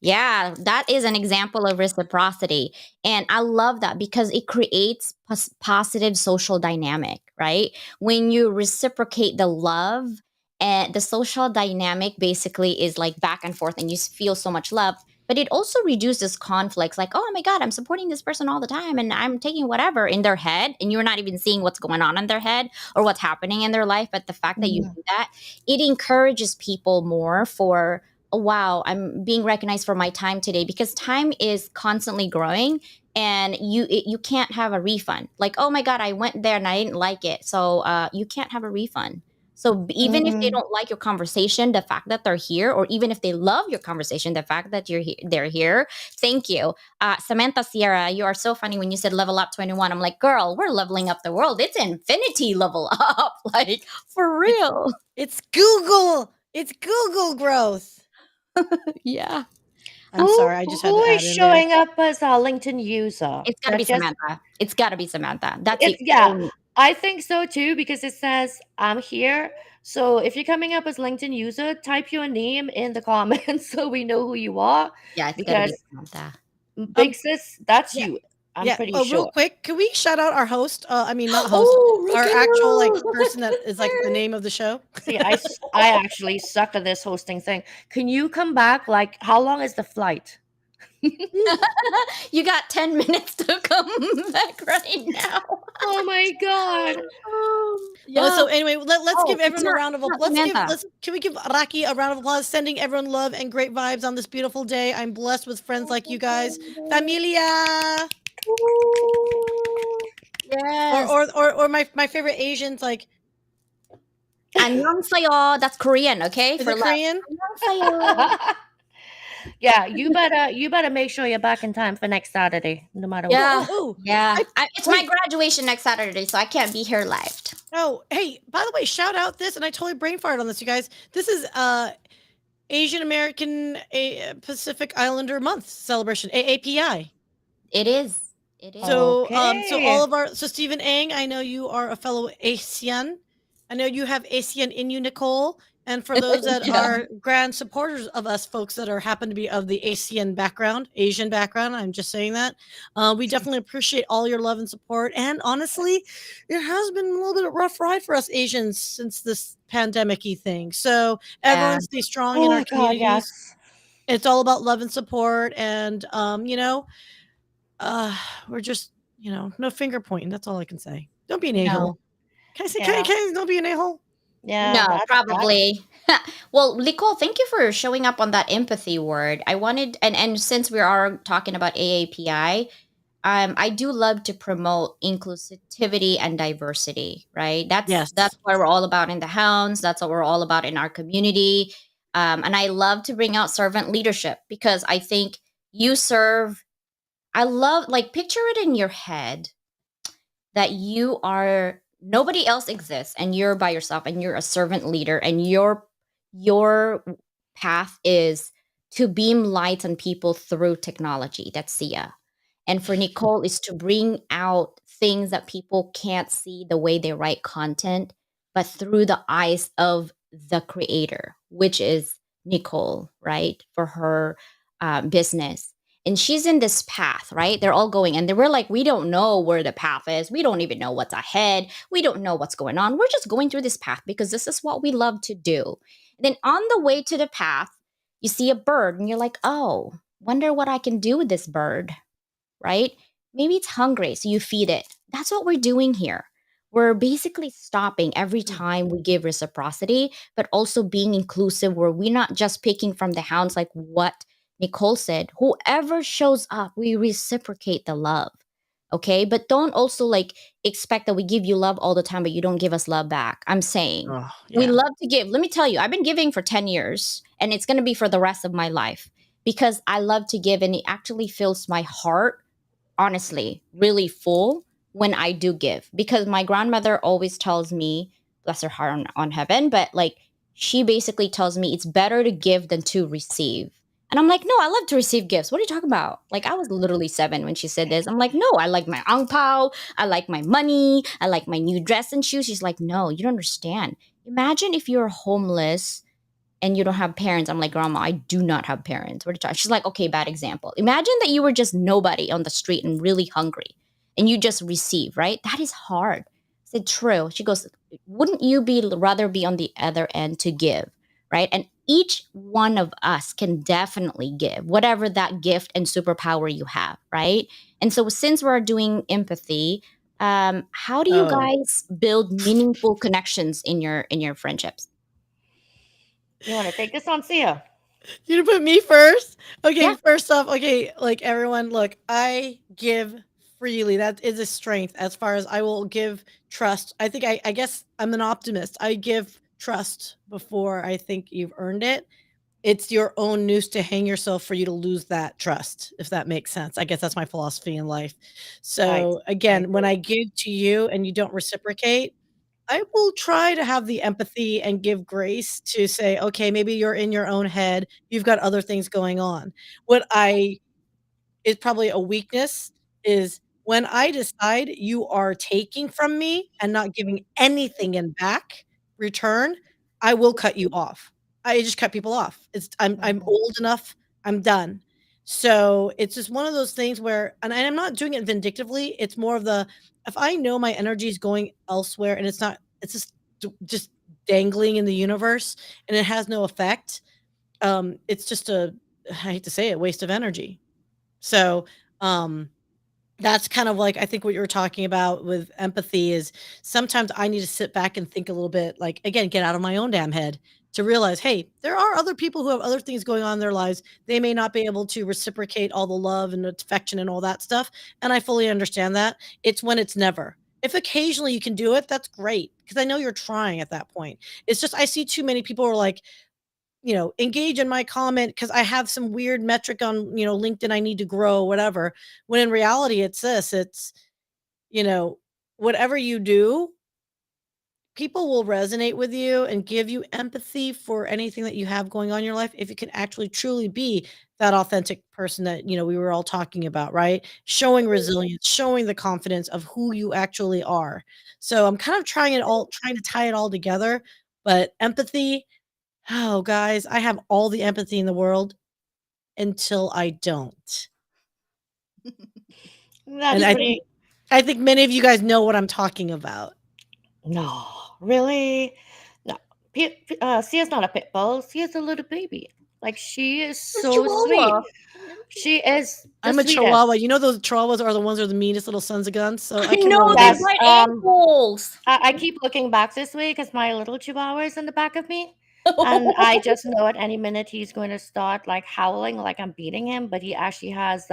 Yeah, that is an example of reciprocity. And I love that because it creates positive social dynamic, right? When you reciprocate the love and the social dynamic basically is like back and forth and you feel so much love, but it also reduces conflicts like, oh my God, I'm supporting this person all the time and I'm taking whatever in their head and you're not even seeing what's going on in their head or what's happening in their life. But the fact that you Mhm. do that, it encourages people more for, oh, wow, I'm being recognized for my time today because time is constantly growing and you can't have a refund. Like, oh my God, I went there and I didn't like it. So you can't have a refund. So even if they Mhm. don't like your conversation, the fact that they're here, or even if they love your conversation, the fact that they're here, thank you. Samantha Ciara, you are so funny when you said level up 21. I'm like, girl, we're leveling up the world. It's infinity level up. Like, for it's real. it's Google. It's Google growth. Yeah. I'm sorry, I just had Who to is add in there. showing up as a LinkedIn user? It's gotta be That just Samantha. It's gotta be Samantha. That's it's the yeah. only. I think so too because it says I'm here. So if you're coming up as LinkedIn user, type your name in the comments so we know who you are. Yeah, it's gotta be Because Samantha. big Um, sis, that's yeah, you. I'm yeah. pretty Oh, real sure. quick, can we shout out our host? I mean, not host, Oh, look our at actual like her. person that is like the name of the show. See, I actually suck at this hosting thing. Can you come back? Like, how long is the flight? You got 10 minutes to come back right now. Oh my god. So Yeah. anyway, let's Oh, give everyone a round of it's not let's give Samantha. let's can we give Raqi a round of applause, sending everyone love and great vibes on this beautiful day. I'm blessed with friends like you guys, familia, Yes. or my favorite Asians like 안녕하세요. That's Korean, okay? is For it love. Korean? 안녕하세요. Yeah, you better make sure you're back in time for next Saturday, no matter Oh what. Yeah. oh oh, Yeah. I It's my wait. graduation next Saturday, so I can't be here live. Oh hey, by the way, shout out this, and I totally brain farted on this, you guys. This is Asian American Pacific Islander Month celebration, AAPI. It is. It is. So all Okay. of our Stephen Ang, I know you are a fellow Asian. I know you have Asian in you, Nicole. And for those that Yeah. are grand supporters of us, folks that are happen to be of the Asian background, I'm just saying that. We definitely appreciate all your love and support. And honestly, it has been a little bit of a rough ride for us Asians since this pandemic-y thing. So Yeah. everyone stay strong Oh in our my god, communities. yes. It's all about love and support. And uh, we're just, no finger pointing. That's all I can say. Don't be an No. a-hole. Can I say, Yeah. can I don't be an a-hole? Yeah, No, that's probably. Well, Nicole, thank you for showing up on that empathy word. I wanted, and since we are talking about AAPI, I do love to promote inclusivity and diversity. Right? That's Yes. what we're all about in the hounds. That's what we're all about in our community. And I love to bring out servant leadership because I think you serve. I love like picture it in your head that you are nobody else exists and you're by yourself and you're a servant leader and your path is to beam light on people through technology. That's Sia. And for Nicole is to bring out things that people can't see the way they write content, but through the eyes of the creator, which is Nicole, right? For her business. And she's in this path, right? They're all going, and they were like, we don't know where the path is. We don't even know what's ahead. We don't know what's going on. We're just going through this path because this is what we love to do. And then on the way to the path, you see a bird, and you're like, oh, wonder what I can do with this bird, right? Maybe it's hungry, so you feed it. That's what we're doing here. We're basically stopping every Mm. time we give reciprocity, but also being inclusive where we're not just picking from the hounds, like what Nicole said. Whoever shows up, we reciprocate the love. Okay, but don't also like expect that we give you love all the time but you don't give us love back. I'm saying Oh, we yeah. love to give. Let me tell you, I've been giving for 10 years and it's going to be for the rest of my life because I love to give and it actually fills my heart, honestly, really full when I do give. Because my grandmother always tells me, bless her heart on heaven, but like she basically tells me it's better to give than to receive. And I'm like, no, I love to receive gifts. What are you talking about? Like, I was literally 7 when she said this. I'm like, no, I like my ang pao. I like my money. I like my new dress and shoes. She's like, no, you don't understand. Imagine if you're homeless and you don't have parents. I'm like, Grandma, I do not have parents. What are you talking? She's like, okay, bad example. Imagine that you were just nobody on the street and really hungry and you just receive, right? That is hard. I said, true. She goes, wouldn't you be rather be on the other end to give, right? And each one of us can definitely give whatever that gift and superpower you have, right? And so since we're doing empathy, how do you Oh. guys build meaningful connections in your friendships? You want to take this on, Sia? You put me first? Yeah. Okay, first off, okay, like everyone, look, I give freely. That is a strength as far as I will give trust. I think I guess I'm an optimist. I give trust before I think you've earned it. It's your own noose to hang yourself for you to lose that trust, if that makes sense. I guess that's my philosophy in life. I So I again, when agree. I give to you and you don't reciprocate, I will try to have the empathy and give grace to say, "Okay, maybe you're in your own head. You've got other things going on." What I is probably a weakness is when I decide you are taking from me and not giving anything in back return, I will cut you off. I just cut people off. I'm Mhm. old enough, I'm done. So, it's just one of those things where and I'm not doing it vindictively, it's more of the if I know my energy is going elsewhere and it's not it's just dangling in the universe and it has no effect, it's just a I hate to say it, waste of energy. So, um, that's kind of like I think what you were talking about with empathy is sometimes I need to sit back and think a little bit, like, again, get out of my own damn head to realize, hey, there are other people who have other things going on in their lives. They may not be able to reciprocate all the love and affection and all that stuff. And I fully understand that. It's when it's never. If occasionally you can do it, that's great because I know you're trying at that point. It's just I see too many people who are like, engage in my comment because I have some weird metric on, LinkedIn I need to grow, whatever. When in reality, it's this, you know, whatever you do, people will resonate with you and give you empathy for anything that you have going on in your life if you can actually truly be that authentic person that, we were all talking about, right? Showing resilience, showing the confidence of who you actually are. So I'm kind of trying to tie it all together, but empathy, oh, guys, I have all the empathy in the world until I don't. And That's I think pretty. I think many of you guys know what I'm talking about. No, really? No. Sia's not a pit bull. Sia's a little baby. Like, she is It's so sweet. Chihuahua. She is the I'm a sweetest. chihuahua. You know those chihuahuas are the ones who are the meanest little sons of guns, so I I can know they relate. Yes. bite ankles. I keep looking back this way because my little chihuahua is in the back of me. And I just know at any minute he's going to start like howling like I'm beating him. But he actually has,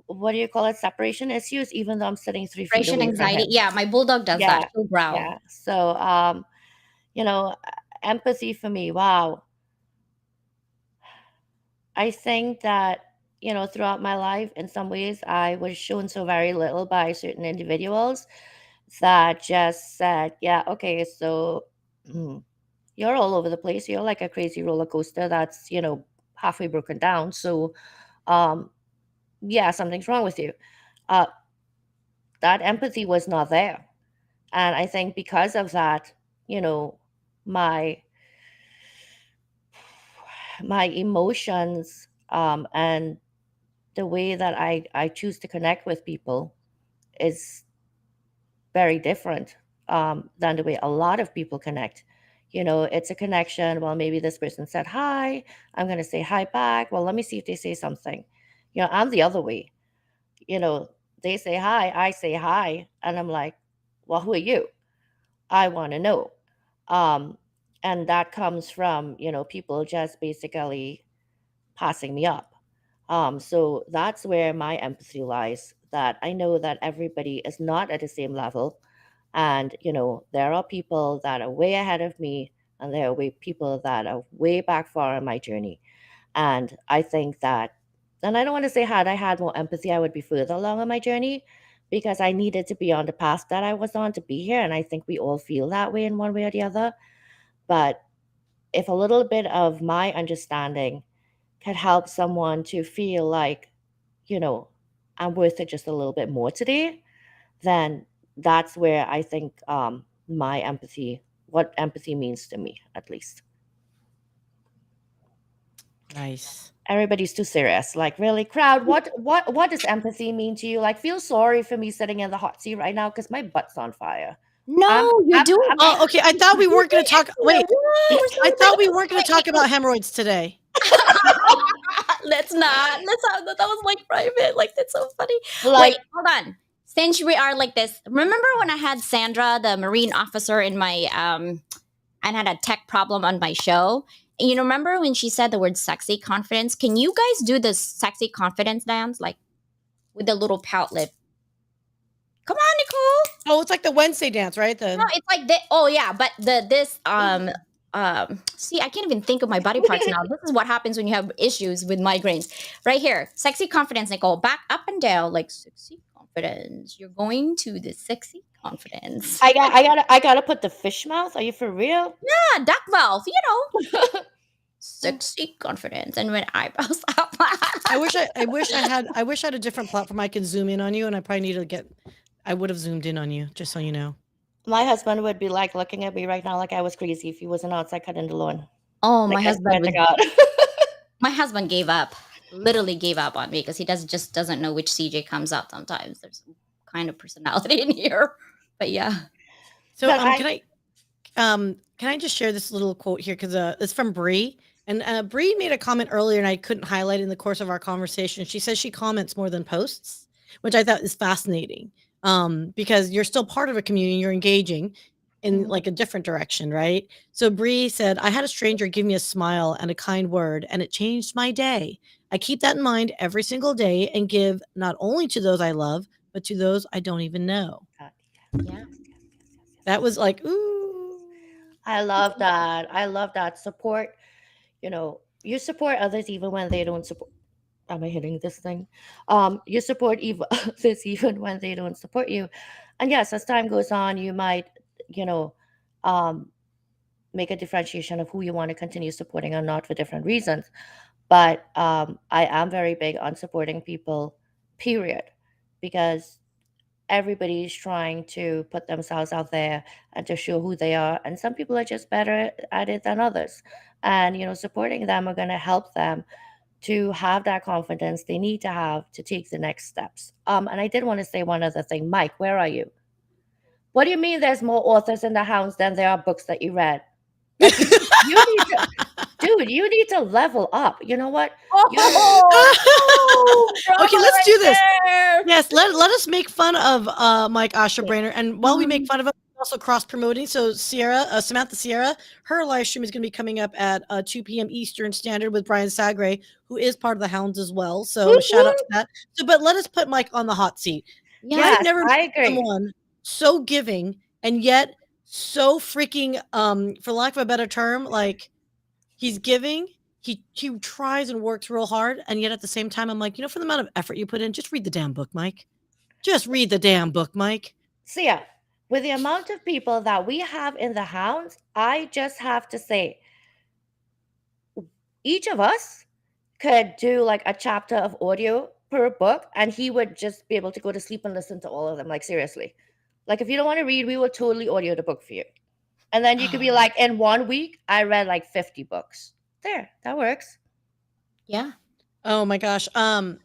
what do you call it, separation issues, even though I'm sitting 3 feet Separation away from anxiety. him. Yeah, my bulldog does that. Yeah. She'll growl. Yeah. So, you know, empathy for me, wow. I think that, throughout my life, in some ways, I was shown so very little by certain individuals that just said, yeah, okay, so mm, you're all over the place. You're like a crazy roller coaster that's, halfway broken down. So, um, yeah, something's wrong with you. Uh, that empathy was not there. And I think because of that, you know, my my emotions, and the way that I choose to connect with people is very different, than the way a lot of people connect. It's a connection. Well, maybe this person said hi. I'm going to say hi back. Well, let me see if they say something. I'm the other way. You know, they say hi, I say hi, and I'm like, well, who are you? I want to know. Um, and that comes from, people just basically passing me up. So that's where my empathy lies, that I know that everybody is not at the same level. And, there are people that are way ahead of me, and there are people that are way back far in my journey. And I think that, and I don't want to say had I had more empathy, I would be further along on my journey, because I needed to be on the path that I was on to be here. And I think we all feel that way in one way or the other. But if a little bit of my understanding could help someone to feel like, you know, I'm worth it just a little bit more today, then that's where I think my empathy, what empathy means to me, at least. Nice. Everybody's too serious. Like, really, crowd, what does empathy mean to you? Like, feel sorry for me sitting in the hot seat right now because my butt's on fire. I'm, No, you're I'm, doing I'm, Oh, okay. I thought we you're weren't going doing to talk. Wait, excellent. Woo, we're I thought we celebrating. weren't going to talk about hemorrhoids today. Let's not. Let's have that. That was like private. Like that's so funny. Wait, like, hold on. Since we are like this, remember when I had Sandra, the Marine officer, in my and had a tech problem on my show? And remember when she said the word sexy confidence? Can you guys do the sexy confidence dance, like with the little pout lip? Come on, Nicole. Oh, it's like the Wednesday dance, right? No, it's like this. Oh yeah, but this see, I can't even think of my body parts now. This is what happens when you have issues with migraines. Right here, sexy confidence, Nicole. Back up and down like sexy confidence. You're going to the sexy confidence. I gotta put the fish mouth. Are you for real? Yeah, duck mouth. Sexy confidence, and when eyebrows up. I wish I had a different platform I could zoom in on you, and I probably need to get. I would have zoomed in on you, just so you know. My husband would be like looking at me right now like I was crazy if he wasn't outside cutting the lawn. Oh, Like, my I husband swear to would. God. My husband gave up. Literally gave up on me because he just doesn't know which CJ comes out sometimes. There's kind of personality in here. But yeah. So, But can I just share this little quote here because it's from Bree, and Bree made a comment earlier, and I couldn't highlight it in the course of our conversation. She says she comments more than posts, which I thought is fascinating. Because you're still part of a community, you're engaging in like a different direction, right? So Bree said, "I had a stranger give me a smile and a kind word, and it changed my day. I keep that in mind every single day and give not only to those I love, but to those I don't even know." Yeah. That was like, ooh. I love that. I love that support. You support others even when they don't support. Am I hitting this thing? You support even others even when they don't support you. And yes, as time goes on, you might, you know, um, make a differentiation of who you want to continue supporting or not for different reasons. But I am very big on supporting people, period, because everybody's trying to put themselves out there and to show who they are. And some people are just better at it than others. And, supporting them are going to help them to have that confidence they need to have to take the next steps. And I did want to say one other thing. Mike, where are you? What do you mean there's more authors in the house than there are books that you read? Like, you need to, dude, you need to level up. You know what? Oh, Okay, drama let's right do this. there. Yes, let us make fun of Mike Asherbrainer, and while we make fun of him, we're also cross promoting. So Samantha Ciara, her live stream is going to be coming up at 2 p.m. Eastern Standard with Brian Sagre, who is part of the Hounds as well. So shout out to that. So, but let us put Mike on the hot seat. Yeah. I've Yes, never I met agree. someone so giving and yet so freaking for lack of a better term, like he's giving. He tries and works real hard, and yet at the same time, I'm like, for the amount of effort you put in, just read the damn book, Mike. Just read the damn book, Mike. So yeah, with the amount of people that we have in the hounds, I just have to say, each of us could do like a chapter of audio per book, and he would just be able to go to sleep and listen to all of them. Like, seriously. Like, if you don't want to read, we will totally audio the book for you. And then you could be like, in 1 week, I read like 50 books. There, that works. Yeah. Oh my gosh. No,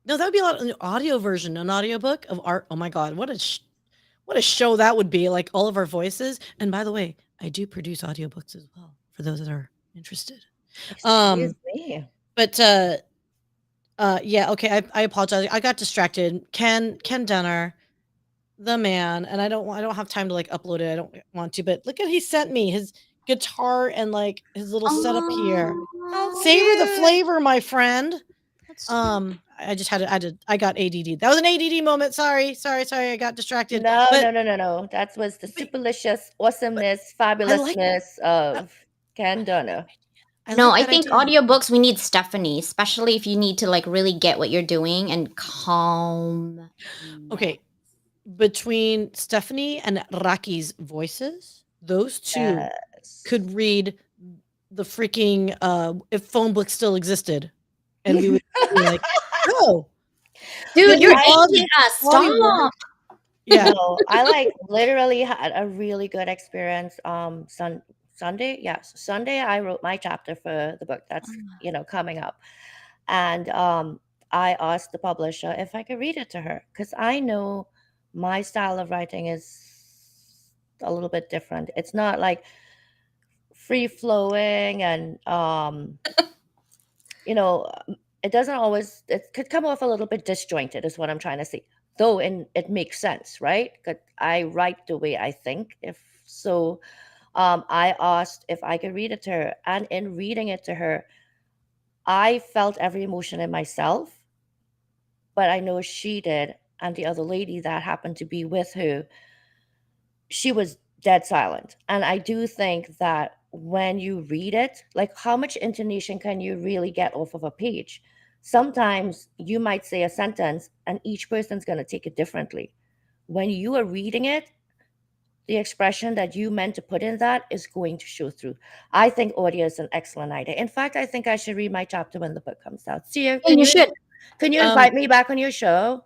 that would be a lot an audio version, an audiobook of art. Oh my god, what a show that would be, like all of our voices. And by the way, I do produce audiobooks as well for those that are interested. Excuse me. But yeah, okay, I apologize. I got distracted. Ken Dunner, the man, and I don't have time to like upload it. I don't want to, but look at he sent me his guitar and like his little setup here. Oh, Savor the cute. flavor, my friend. That's I just I got ADD. That was an ADD moment. Sorry. I got distracted. No, But no, no, no, no. That was the but, superlicious but awesomeness, I like fabulousness uh, of Ken Donner. I No, like I that think idea. audiobooks we need Stephanie, especially if you need to like really get what you're doing and calm. Okay, between Stephanie and Raki's voices, those two Yes. could read the freaking if phone books still existed, and we would be like, oh, You Dude, know, you're I dating us. audiobook. Stop. Yeah. no, I like literally had a really good experience. Sunday, yes, Sunday I wrote my chapter for the book that's coming up, and I asked the publisher if I could read it to her because I know my style of writing is a little bit different. It's not like free flowing and you know, it doesn't always, it could come off a little bit disjointed, is what I'm trying to say. Though, and it makes sense, right? 'Cause I write the way I think. If so, I asked if I could read it to her, and in reading it to her, I felt every emotion in myself, but I know she did, and the other lady that happened to be with her, she was dead silent. And I do think that when you read it, like how much intonation can you really get off of a page? Sometimes you might say a sentence and each person's going to take it differently. When you are reading it, the expression that you meant to put in that is going to show through. I think audio is an excellent idea. In fact, I think I should read my chapter when the book comes out. See, And you should. can you Um, invite me back on your show?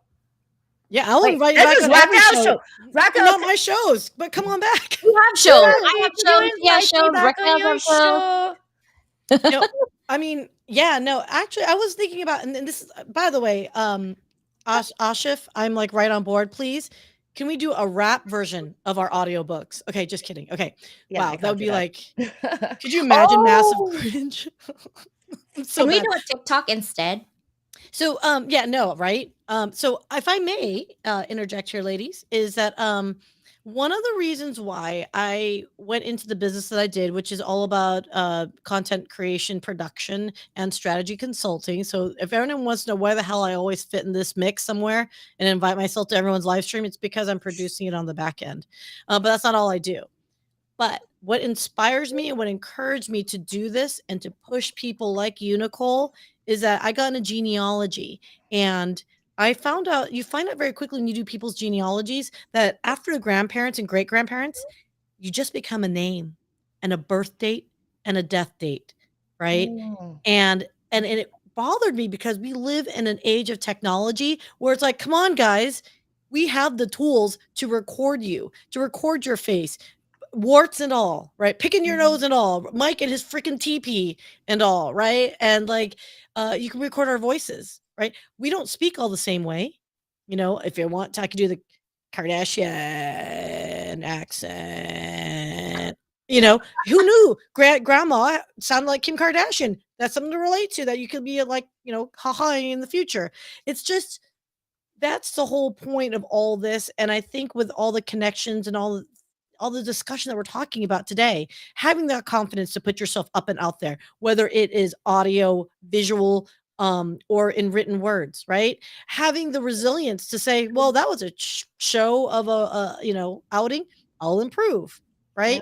yeah, I'll Wait, invite you this back is on every Raquel's show. show. They're Raquel, not my shows, but come on back. You have shows. I have can shows. you He has invite me shows. back on Raquel your has shows. show? No, I mean, yeah, no, actually, I was thinking about, and this is, by the way, Ashif, I'm like right on board. Please, can we do a rap version of our audiobooks? Okay, just kidding. Okay, Yeah, I wow, that would can't do be like, that. could you imagine massive Oh, cringe? I'm so Can we bad. do a TikTok instead? So, yeah, no, right? So if I may interject here, ladies, is that one of the reasons why I went into the business that I did, which is all about content creation, production, and strategy consulting. So if anyone wants to know why the hell I always fit in this mix somewhere and invite myself to everyone's live stream, it's because I'm producing it on the back end. But that's not all I do. But what inspires me and what encouraged me to do this and to push people like you, Nicole, is that I got into genealogy, and I found out you find out very quickly when you do people's genealogies that after the grandparents and great grandparents, you just become a name and a birth date and a death date, right? mm, And it bothered me because we live in an age of technology where it's like, come on, guys, we have the tools to record you, to record your face, warts and all, right? Picking your mhm, nose and all, Mike and his freaking TP and all, right? And like, you can record our voices, right? We don't speak all the same way. You know, if you want, I could do the Kardashian accent. You know, who knew grandma sounded like Kim Kardashian? That's something to relate to that you could be like, you know, haha in the future. It's just that's the whole point of all this. And I think with all the connections and all the discussion that we're talking about today, having that confidence to put yourself up and out there, whether it is audio, visual, or in written words, right? Having the resilience to say, well, that was a show of a you know outing. I'll improve, yeah, right?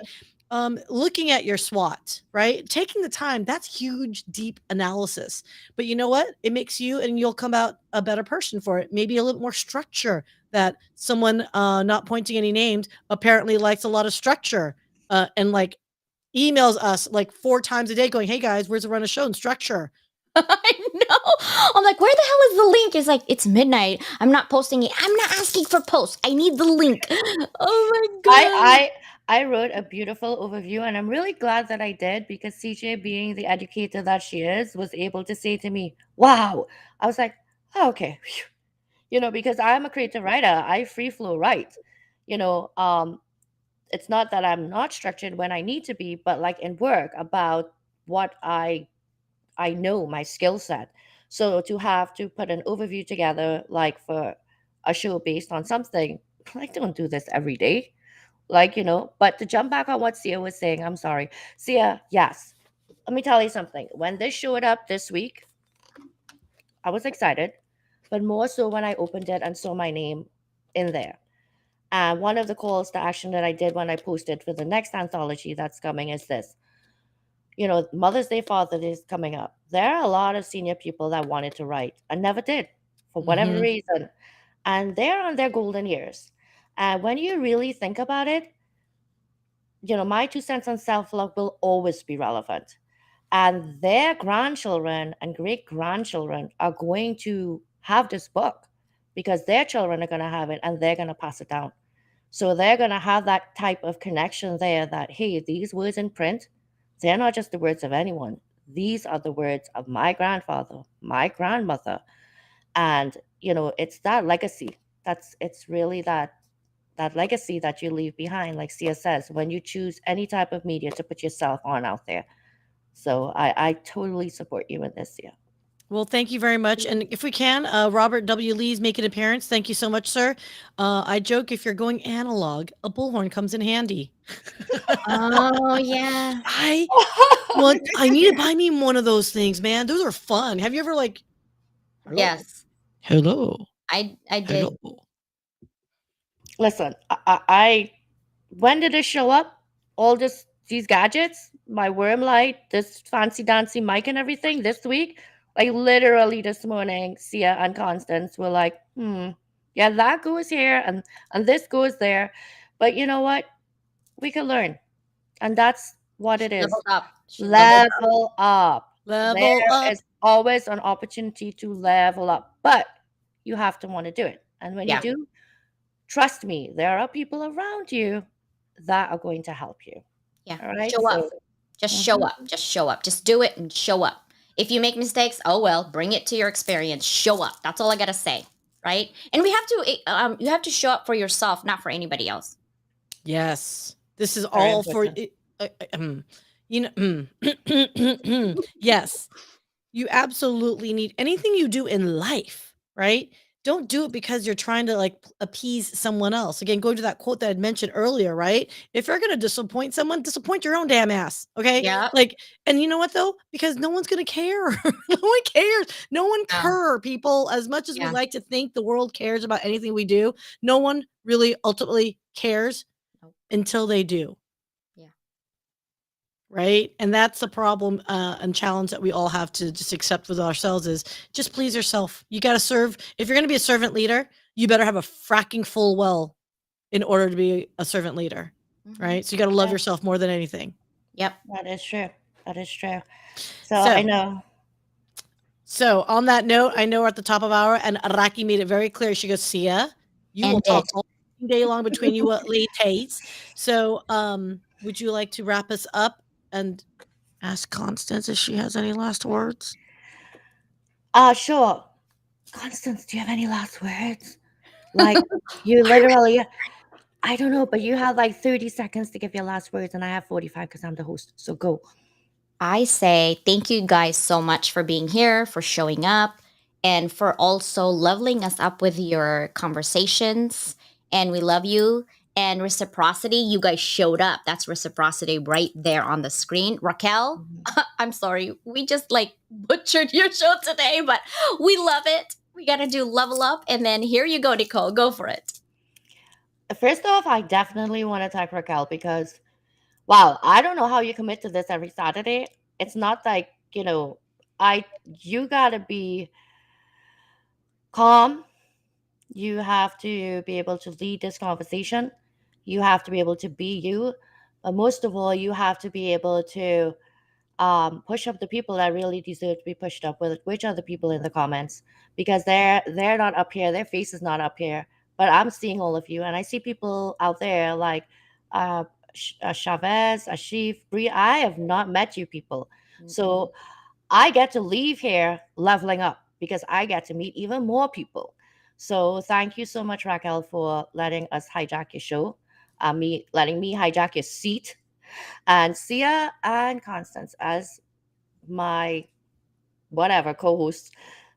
Looking at your SWOT, right? Taking the time, that's huge, deep analysis. But you know what? It makes you and you'll come out a better person for it. Maybe a little more structure that someone not pointing any names apparently likes a lot of structure and like emails us like 4 times a day going, hey guys, where's the run of show and structure? I know. I'm like, where the hell is the link? It's like, it's midnight. I'm not posting it. I'm not asking for posts. I need the link. Oh my god. I I wrote a beautiful overview, and I'm really glad that I did because CJ, being the educator that she is, was able to say to me, "Wow." I was like, oh, "Okay." Phew. Because I'm a creative writer, I free flow write. You know, it's not that I'm not structured when I need to be, but like in work about what I know my skill set. So to have to put an overview together, like for a show based on something, I don't do this every day. But to jump back on what Sia was saying, I'm sorry. Sia, yes. Let me tell you something. When this showed up this week, I was excited, but more so when I opened it and saw my name in there. And one of the calls to action that I did when I posted for the next anthology that's coming is this. Mother's Day, Father's Day is coming up. There are a lot of senior people that wanted to write and never did for whatever Mhm. reason. And they're on their golden years. And when you really think about it, my 2 cents on self love will always be relevant. And their grandchildren and great grandchildren are going to have this book because their children are going to have it and they're going to pass it down. So they're going to have that type of connection there that, hey, these words in print, they're not just the words of anyone. These are the words of my grandfather, my grandmother. And, it's that legacy. It's really that legacy that you leave behind, like Sia says, when you choose any type of media to put yourself on out there. So I totally support you in this, Sia. Well, thank you very much. And if we can, Robert W. Lee's make an appearance. Thank you so much, sir. I joke if you're going analog, a bullhorn comes in handy. Oh yeah. I I need to buy me one of those things, man. Those are fun. Have you ever like, hello, Yes. hello, I did. hello? Listen, I when did it show up? All these gadgets, my worm light, this fancy dancy mic and everything this week. Like literally this morning, Sia and Constance were like, yeah, that goes here and this goes there. But you know what? We can learn. And that's what She it is. leveled up. She leveled up. Level up. Level There up. is always an opportunity to level up, but you have to want to do it. And when you Yeah. do, trust me, there are people around you that are going to help you. Yeah. All right. Show up. So, Just show mhm. up. Just show up. Just do it and show up. If you make mistakes, oh well, bring it to your experience. Show up. That's all I gotta say, right? And we have to. You have to show up for yourself, not for anybody else. Yes, this is Very all for important. you know. Yes, you absolutely need anything you do in life, right? Don't do it because you're trying to like appease someone else. Again, going to that quote that I mentioned earlier, right? If you're going to disappoint someone, disappoint your own damn ass. Okay. Yeah. Like, and you know what though? Because no one's going to care. No one cares. No one Yeah. care, people. As much as we Yeah. like to think the world cares about anything we do, no one really ultimately cares Nope. until they do. Yeah. Right? And that's the problem, and challenge that we all have to just accept with ourselves is just please yourself. You gotta serve if you're gonna be a servant leader, you better have a fracking full well in order to be a servant leader, right? So you gotta love Yeah, yourself more than anything. Yep. that is true. That is true. So I So know. so on that note, I know we're at the top of hour and Raqi made it very clear. She goes, Sia, you will End talk it. all day long between you ladies. So would you like to wrap us up and ask Constance if she has any last words? Sure. Constance, do you have any last words? Like you literally, I don't know, but you have like 30 seconds to give your last words, and I have 45 because I'm the host. So go. I say thank you guys so much for being here, for showing up, and for also leveling us up with your conversations. And we love you. And reciprocity, you guys showed up. That's reciprocity right there on the screen. Raquel, Mhm. I'm sorry. We just like butchered your show today, but we love it. We got to do level up. And then here you go, Nicole. Go for it. First off, I definitely want to thank Raquel because, wow, I don't know how you commit to this every Saturday. It's not like, you gotta be calm. You have to be able to lead this conversation. You have to be able to be you. But most of all, you have to be able to push up the people that really deserve to be pushed up, with which are the people in the comments, because they're not up here, their face is not up here, but I'm seeing all of you, and I see people out there like uh, Chavez, Ashif, Bree. I have not met you people, Mm-mm. so I get to leave here leveling up because I get to meet even more people. So thank you so much, Raquel, for letting us hijack your show, me letting me hijack your seat, and Sia and Constance as my whatever co-hosts.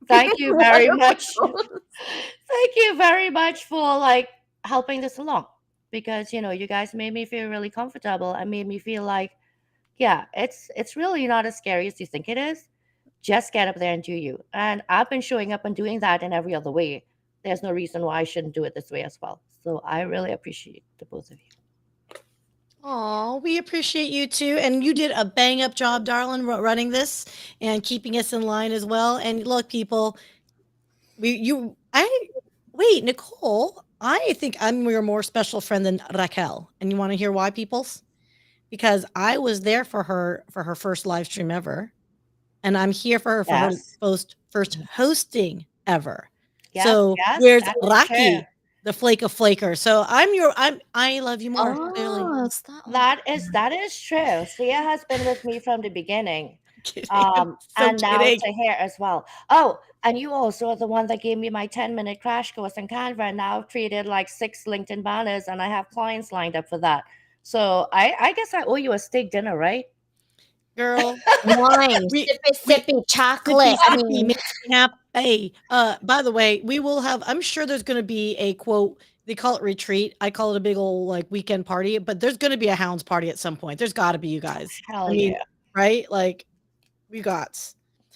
Thank you very much. Thank you very much for like helping this along, because you guys made me feel really comfortable and made me feel like, yeah, it's really not as scary as you think it is. Just get up there and do you. And I've been showing up and doing that in every other way. There's no reason why I shouldn't do it this way as well. So I really appreciate the both of you. Oh, we appreciate you too. And you did a bang up job, darling, running this and keeping us in line as well. And look, people, wait, Nicole, I think I'm your more special friend than Raquel. And you want to hear why, peoples? Because I was there for her first live stream ever. And I'm here for her for her Yes. first hosting ever. Yes, So yes, where's that is Raqui, true. the flake of flaker? So I love you more, clearly. Oh, it's that one. That is true. Sia has been with me from the beginning. Kidding. I'm so And now kidding. to here as well. Oh, and you also are the one that gave me my 10-minute crash course in Canva, and now I've created like 6 LinkedIn banners, and I have clients lined up for that. So I guess I owe you a steak dinner, right? Girl, Wine, we- sippy chocolate. I sippy, mean, makes me happy. By the way, we will have. I'm sure there's going to be a quote. They call it retreat. I call it a big old like weekend party. But there's going to be a hounds party at some point. There's got to be, you guys. Hell I mean, yeah. right? Like we got.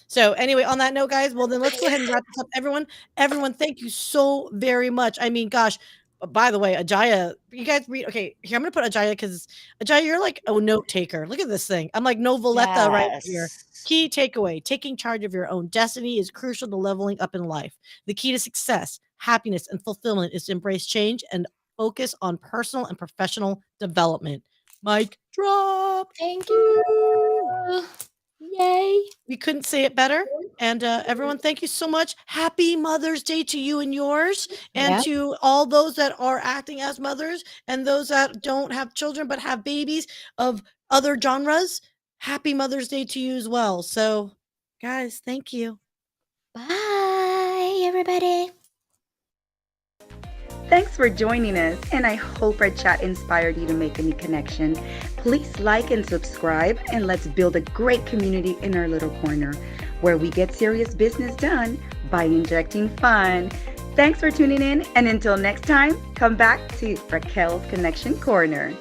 So anyway, on that note, guys, well then let's go ahead and wrap this up. Everyone, thank you so very much. I mean, gosh. By the way, Ajaya, you guys read. Okay, here I'm gonna put Ajaya because Ajaya, you're like a note taker. Look at this thing. I'm like Noveletta right here. Yes. Key takeaway: taking charge of your own destiny is crucial to leveling up in life. The key to success, happiness, and fulfillment is to embrace change and focus on personal and professional development. Mic drop. thank you. Yay. We couldn't say it better. And everyone, thank you so much. Happy Mother's Day to you and yours, and Yeah. to all those that are acting as mothers and those that don't have children but have babies of other genres. Happy Mother's Day to you as well. So, guys, thank you. Bye, everybody. Thanks for joining us, and I hope our chat inspired you to make a new connection. Please like and subscribe, and let's build a great community in our little corner where we get serious business done by injecting fun. Thanks for tuning in, and until next time, come back to Raquel's Connection Corner.